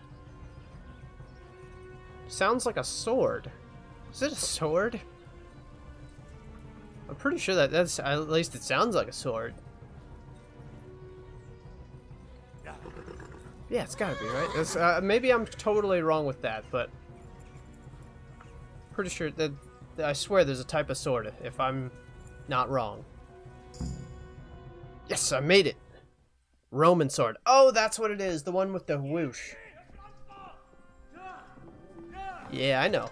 Speaker 1: Sounds like a sword. Is it a sword? I'm pretty sure that's... At least it sounds like a sword. Yeah, it's gotta be, right? It's, maybe I'm totally wrong with that, but... Pretty sure that... I swear there's a type of sword, if I'm not wrong. Yes, I made it! Roman sword. Oh, that's what it is. The one with the whoosh. Yeah, I know.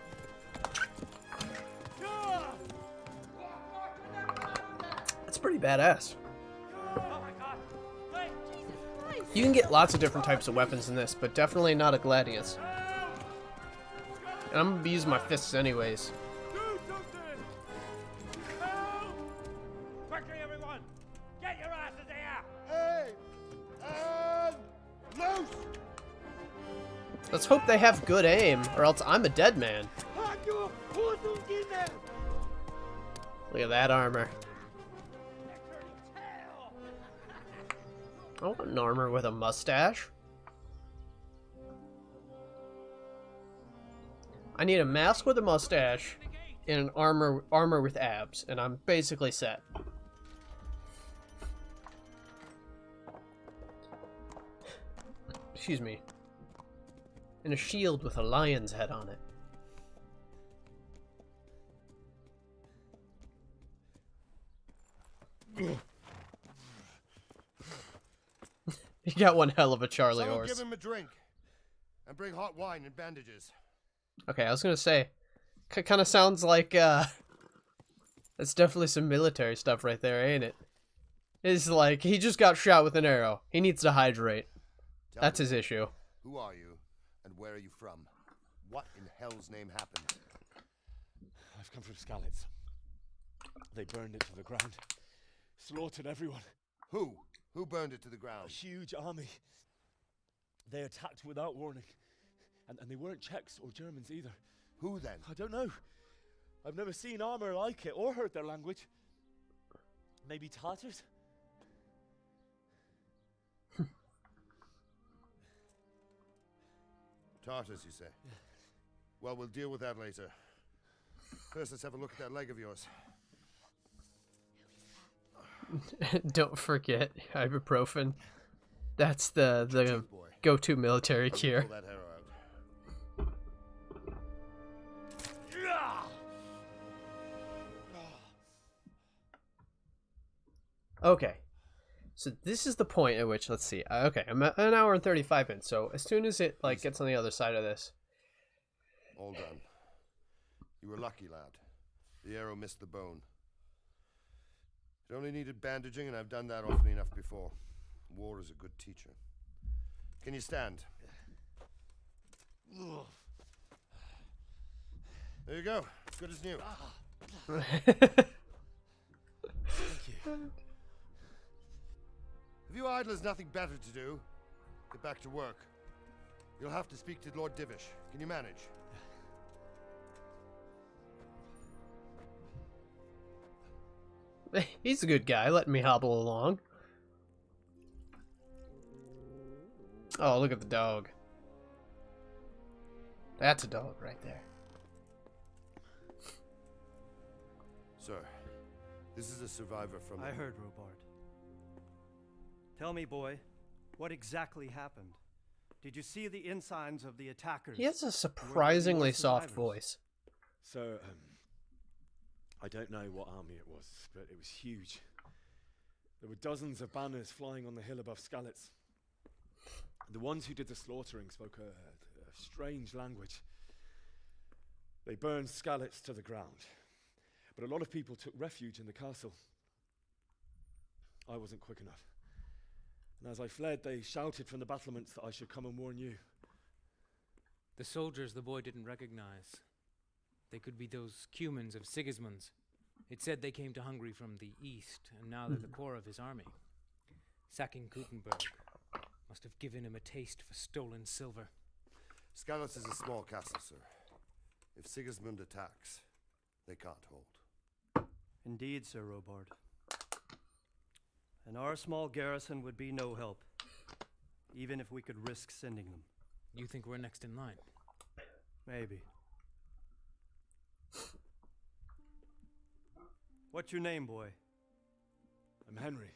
Speaker 1: That's pretty badass. You can get lots of different types of weapons in this, but definitely not a Gladius. And I'm gonna be using my fists anyways.
Speaker 4: Quickly, everyone! Get your asses here! Hey! Loose!
Speaker 1: Let's hope they have good aim, or else I'm a dead man. Look at that armor. I want an armor with a mustache. I need a mask with a mustache and an armor with abs, and I'm basically set. Excuse me. And a shield with a lion's head on it. You got one hell of a Charlie
Speaker 10: Someone
Speaker 1: horse.
Speaker 10: give him a drink. And bring hot wine and bandages.
Speaker 1: Okay, I was gonna say, kind of sounds like, it's definitely some military stuff right there, ain't it? It's like, he just got shot with an arrow. He needs to hydrate. That's his issue.
Speaker 10: Who are you, and where are you from? What in hell's name happened?
Speaker 5: I've come from Skalitz. They burned it to the ground. Slaughtered everyone.
Speaker 10: Who? Who burned it to the ground?
Speaker 5: A huge army. They attacked without warning. And they weren't Czechs or Germans either.
Speaker 10: Who then?
Speaker 5: I don't know. I've never seen armor like it or heard their language. Maybe Tartars?
Speaker 10: Tartars, you say? Yeah. Well, we'll deal with that later. First, let's have a look at that leg of yours.
Speaker 1: Don't forget ibuprofen. That's the go-to military cure.
Speaker 10: Pull that arrow out.
Speaker 1: Okay, so this is the point at which, let's see, okay, I'm at an hour and 35 in, so as soon as it, like, gets on the other side of this.
Speaker 10: All done. You were lucky, lad. The arrow missed the bone. It only needed bandaging, and I've done that often enough before. War is a good teacher. Can you stand? There you go. Good as new.
Speaker 5: Thank you.
Speaker 10: If you idlers nothing better to do, get back to work. You'll have to speak to Lord Divish. Can you manage?
Speaker 1: He's a good guy, letting me hobble along. Oh, look at the dog. That's a dog right there.
Speaker 10: Sir, this is a survivor from...
Speaker 20: I heard, Robard. Tell me, boy, what exactly happened? Did you see the insigns of the attackers?
Speaker 1: He has a surprisingly soft voice.
Speaker 21: So, I don't know what army it was, but it was huge. There were dozens of banners flying on the hill above Skalitz. The ones who did the slaughtering spoke a strange language. They burned Skalitz to the ground, but a lot of people took refuge in the castle. I wasn't quick enough. And as I fled, they shouted from the battlements that I should come and warn you.
Speaker 22: The soldiers the boy didn't recognize. They could be those Cumans of Sigismund's. It said they came to Hungary from the east, and now they're the core of his army. Sacking Gutenberg must have given him a taste for stolen silver.
Speaker 10: Skalitz is a small castle, sir. If Sigismund attacks, they can't hold.
Speaker 20: Indeed, Sir Robard. And our small garrison would be no help, even if we could risk sending them.
Speaker 22: You think we're next in line?
Speaker 20: Maybe. What's your name, boy?
Speaker 21: I'm Henry,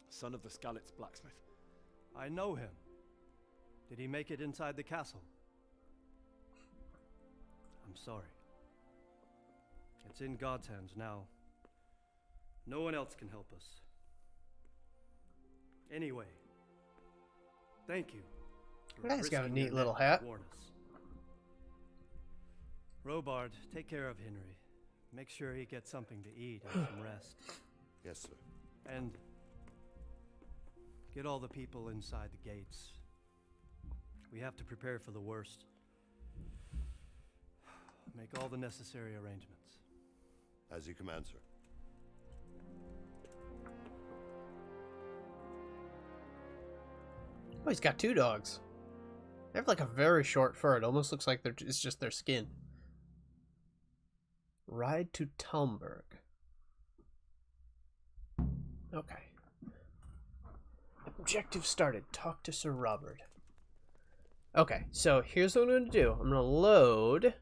Speaker 21: son of the Skalitz blacksmith.
Speaker 20: I know him. Did he make it inside the castle? I'm sorry. It's in God's hands now. No one else can help us. Anyway, thank you.
Speaker 1: That guy's got a neat little hat.
Speaker 20: Robard, take care of Henry. Make sure he gets something to eat and some rest.
Speaker 10: Yes, sir.
Speaker 20: And get all the people inside the gates. We have to prepare for the worst. Make all the necessary arrangements.
Speaker 10: As you command, sir.
Speaker 1: Oh, he's got two dogs. They have like a very short fur. It almost looks like it's just their skin. Ride to Talmberg. Okay. Objective started. Talk to Sir Robert. Okay, so here's what I'm going to do. I'm going to load.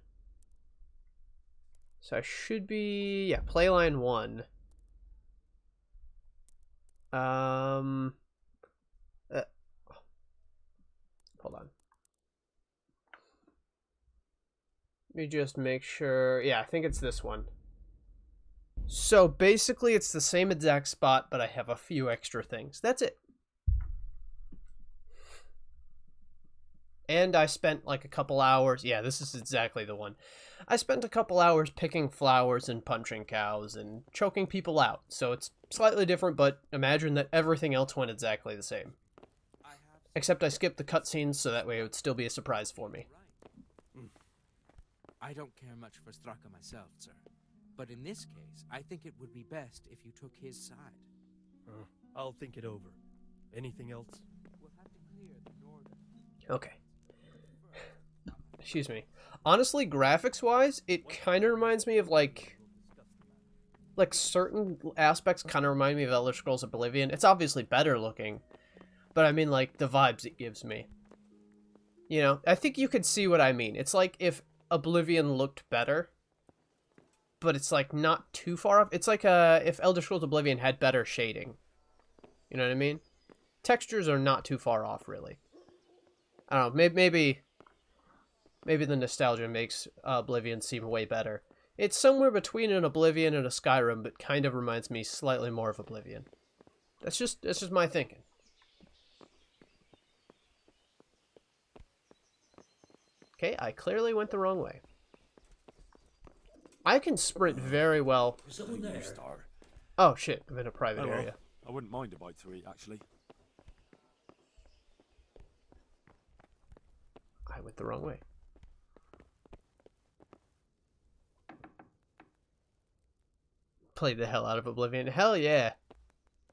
Speaker 1: So I should be... Yeah, play line 1. Hold on. Let me just make sure. Yeah, I think it's this one. So basically it's the same exact spot, but I have a few extra things. That's it. And I spent like a couple hours. Yeah, this is exactly the one. I spent a couple hours picking flowers and punching cows and choking people out. So it's slightly different, but imagine that everything else went exactly the same. Except I skipped the cutscenes, so that way it would still be a surprise for me.
Speaker 23: I don't care much for Straka myself, sir. But in this case, I think it would be best if you took his side.
Speaker 20: I'll think it over. Anything else?
Speaker 23: We'll have to clear the northern...
Speaker 1: Okay. Excuse me. Honestly, graphics-wise, it kind of reminds me of, like certain aspects kind of remind me of Elder Scrolls Oblivion. It's obviously better looking, but I mean, like, the vibes it gives me. You know, I think you could see what I mean. It's like if Oblivion looked better, but it's, like, not too far off. It's like if Elder Scrolls Oblivion had better shading. You know what I mean? Textures are not too far off, really. I don't know, maybe the nostalgia makes Oblivion seem way better. It's somewhere between an Oblivion and a Skyrim, but kind of reminds me slightly more of Oblivion. That's just my thinking. Okay, I clearly went the wrong way. I can sprint very well.
Speaker 21: Is someone there?
Speaker 1: Oh shit, I'm in a private area.
Speaker 21: I wouldn't mind a bite to eat, actually.
Speaker 1: I went the wrong way. Played the hell out of Oblivion. Hell yeah.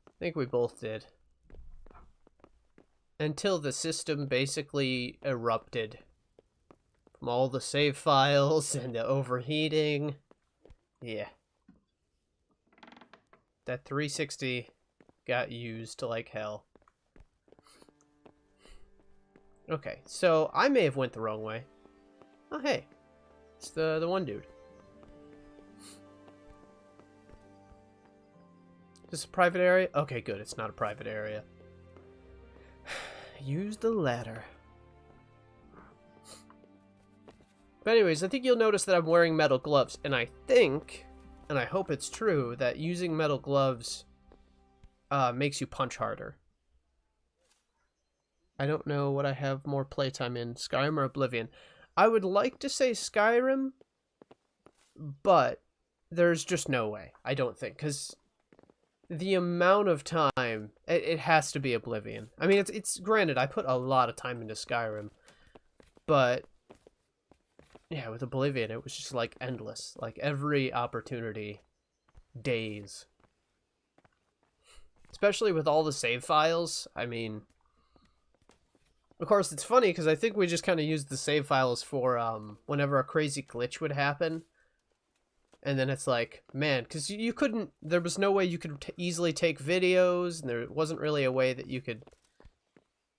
Speaker 1: I think we both did. Until the system basically erupted. From all the save files and the overheating. Yeah. that 360 got used like hell. Okay, so I may have went the wrong way. Oh, hey. It's the one dude. Is this a private area? Okay, good. It's not a private area. Use the ladder. But anyways, I think you'll notice that I'm wearing metal gloves. And I think, and I hope it's true, that using metal gloves makes you punch harder. I don't know what I have more playtime in, Skyrim or Oblivion. I would like to say Skyrim, but there's just no way. I don't think, because the amount of time, it has to be Oblivion. I mean, it's granted, I put a lot of time into Skyrim, but yeah, with Oblivion, it was just like endless. Like every opportunity, days. Especially with all the save files, I mean... Of course, it's funny because I think we just kind of used the save files for whenever a crazy glitch would happen. And then it's like, man, because you couldn't, there was no way you could easily take videos, and there wasn't really a way that you could,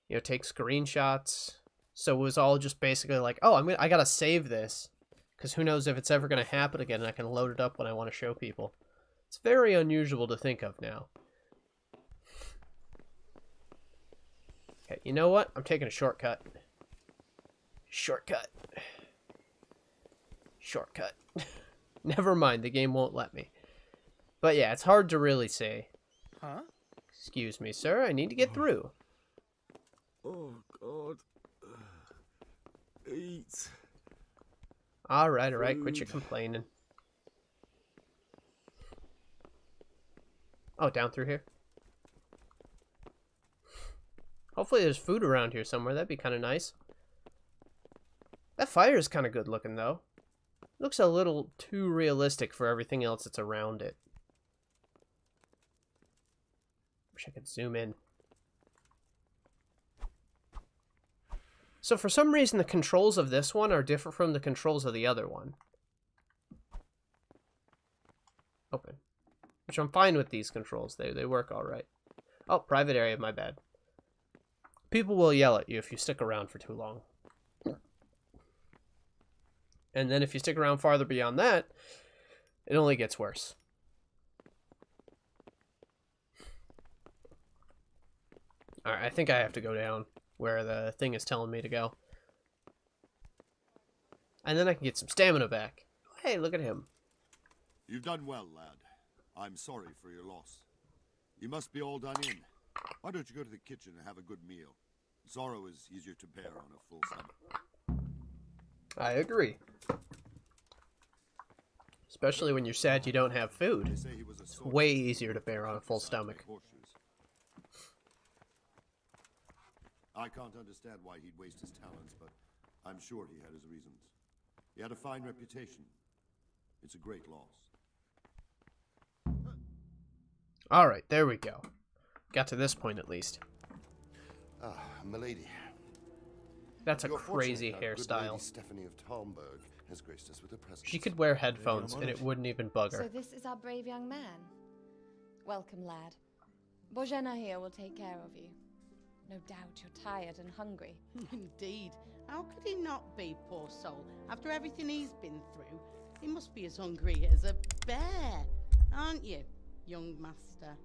Speaker 1: you know, take screenshots. So it was all just basically like, oh, I gotta save this, because who knows if it's ever going to happen again, and I can load it up when I want to show people. It's very unusual to think of now. Okay, you know what? I'm taking a shortcut. Shortcut. Shortcut. Never mind, the game won't let me. But yeah, it's hard to really say.
Speaker 13: Huh?
Speaker 1: Excuse me, sir, I need to get through.
Speaker 13: Oh, God. Eat.
Speaker 1: Alright, quit your complaining. Oh, down through here? Hopefully there's food around here somewhere. That'd be kind of nice. That fire is kind of good looking, though. Looks a little too realistic for everything else that's around it. Wish I could zoom in. So for some reason, the controls of this one are different from the controls of the other one. Open. Which I'm fine with these controls. They work all right. Oh, private area, my bad. People will yell at you if you stick around for too long. And then if you stick around farther beyond that, it only gets worse. Alright, I think I have to go down where the thing is telling me to go. And then I can get some stamina back. Hey, look at him.
Speaker 2: You've done well, lad. I'm sorry for your loss. You must be all done in. Why don't you go to the kitchen and have a good meal? Sorrow is easier to bear on a full stomach.
Speaker 1: I agree. Especially when you're sad you don't have food. It's way easier to bear on a full stomach.
Speaker 2: I can't understand why he'd waste his talents, but I'm sure he had his reasons. He had a fine reputation. It's a great loss.
Speaker 1: Alright, there we go. Got to this point at least.
Speaker 10: Ah, milady.
Speaker 1: That's a
Speaker 10: You're
Speaker 1: crazy
Speaker 10: fortunate our good
Speaker 1: hairstyle.
Speaker 10: Lady Stephanie of Talmberg has graced us with her presence.
Speaker 1: She could wear headphones and it wouldn't even bug her.
Speaker 18: So this is our brave young man. Welcome, lad. Bojena here will take care of you. No doubt you're tired and hungry.
Speaker 11: Indeed. How could he not be, poor soul? After everything he's been through, he must be as hungry as a bear, aren't you, young master?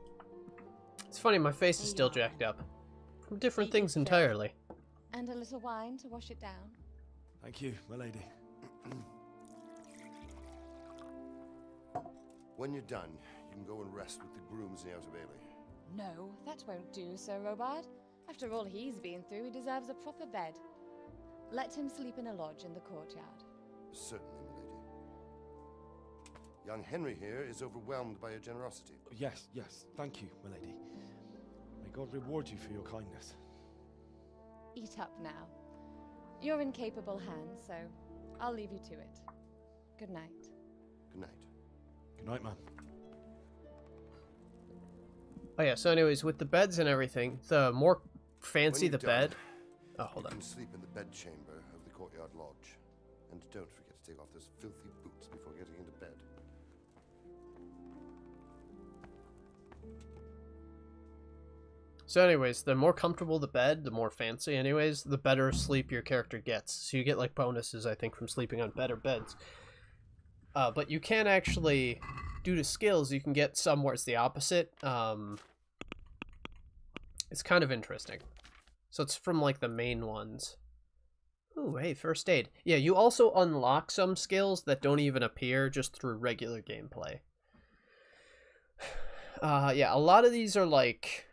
Speaker 1: It's funny, my face is still jacked up. From different things entirely.
Speaker 18: And a little wine to wash it down.
Speaker 21: Thank you, my lady.
Speaker 10: When you're done, you can go and rest with the grooms in the Outer Bailey.
Speaker 18: No, that won't do, Sir Robard. After all he's been through, he deserves a proper bed. Let him sleep in a lodge in the courtyard.
Speaker 10: Certainly, my lady. Young Henry here is overwhelmed by your generosity.
Speaker 21: Yes, thank you, my lady. May God reward you for your kindness.
Speaker 18: Eat up now. You're in capable hands, so I'll leave you to it. Good night.
Speaker 10: Good night.
Speaker 21: Good night, man.
Speaker 1: Oh yeah, so anyways, with the beds and everything, the more fancy the
Speaker 10: When you're
Speaker 1: bed...
Speaker 10: done,
Speaker 1: Oh, hold
Speaker 10: you
Speaker 1: on.
Speaker 10: can sleep in the bedchamber of the courtyard lodge. And don't forget to take off those filthy boots before getting into bed.
Speaker 1: So anyways, the more comfortable the bed, the more fancy anyways, the better sleep your character gets. So you get like bonuses, I think, from sleeping on better beds. But you can actually, due to skills, you can get some where it's the opposite. It's kind of interesting. So it's from like the main ones. Ooh, hey, first aid. Yeah, you also unlock some skills that don't even appear just through regular gameplay. Yeah, a lot of these are like,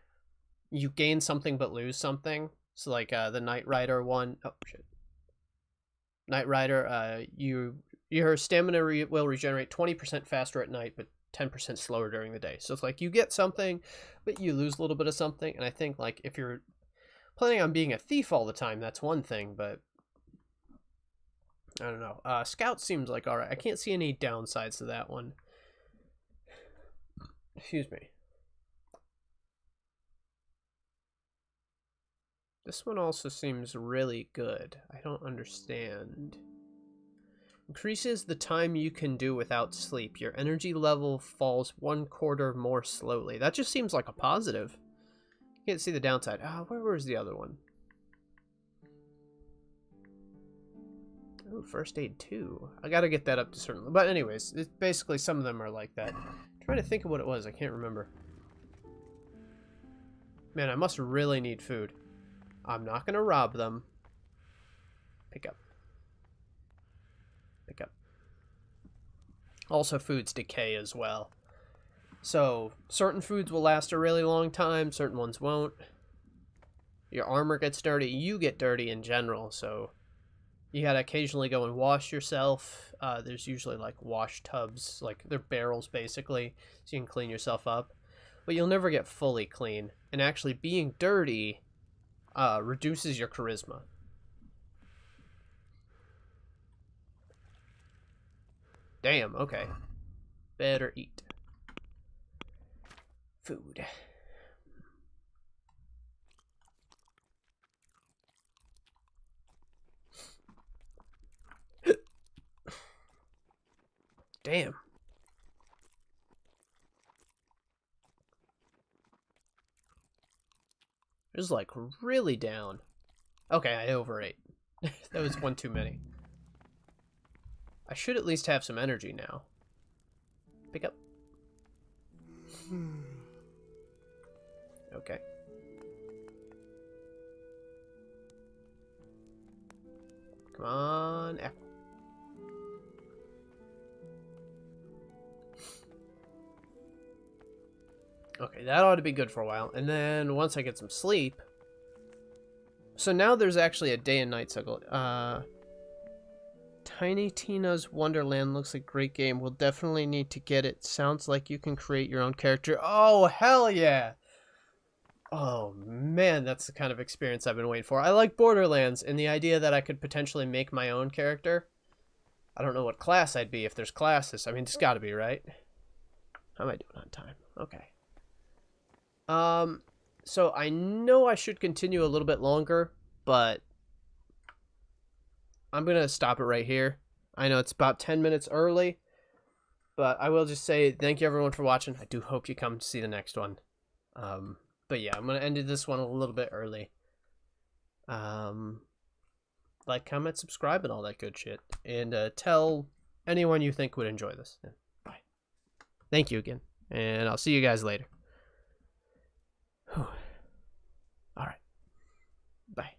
Speaker 1: you gain something but lose something. So like the Knight Rider one. Oh, shit. Knight Rider, your stamina will regenerate 20% faster at night, but 10% slower during the day. So it's like you get something, but you lose a little bit of something. And I think like if you're planning on being a thief all the time, that's one thing, but I don't know. Scout seems like alright. I can't see any downsides to that one. Excuse me. This one also seems really good. I don't understand. Increases the time you can do without sleep. Your energy level falls 1/4 more slowly. That just seems like a positive. Can't see the downside. Where was the other one? Oh, first aid 2. I gotta get that up to certain... But anyways, it's basically some of them are like that. I'm trying to think of what it was. I can't remember. Man, I must really need food. I'm not gonna rob them. Pick up. Pick up. Also, foods decay as well. So, certain foods will last a really long time, certain ones won't. Your armor gets dirty, you get dirty in general, so you gotta occasionally go and wash yourself. There's usually like wash tubs, like they're barrels basically, so you can clean yourself up. But you'll never get fully clean, and actually being dirty reduces your charisma. Damn, okay. Better eat. Food. Damn. It was like really down. Okay, I overate. That was one too many. I should at least have some energy now. Pick up. Okay. Come on, apple. Okay, that ought to be good for a while. And then once I get some sleep... So now there's actually a day and night cycle. Tiny Tina's Wonderland looks like a great game. We'll definitely need to get it. Sounds like you can create your own character. Oh, hell yeah! Oh, man, that's the kind of experience I've been waiting for. I like Borderlands, and the idea that I could potentially make my own character. I don't know what class I'd be if there's classes. I mean, it's gotta be, right? How am I doing on time? Okay. So I know I should continue a little bit longer, but I'm going to stop it right here. I know it's about 10 minutes early, but I will just say thank you everyone for watching. I do hope you come to see the next one. But yeah, I'm going to end this one a little bit early. Like, comment, subscribe, and all that good shit. And tell anyone you think would enjoy this. Yeah, bye. Thank you again, and I'll see you guys later. All right. Bye.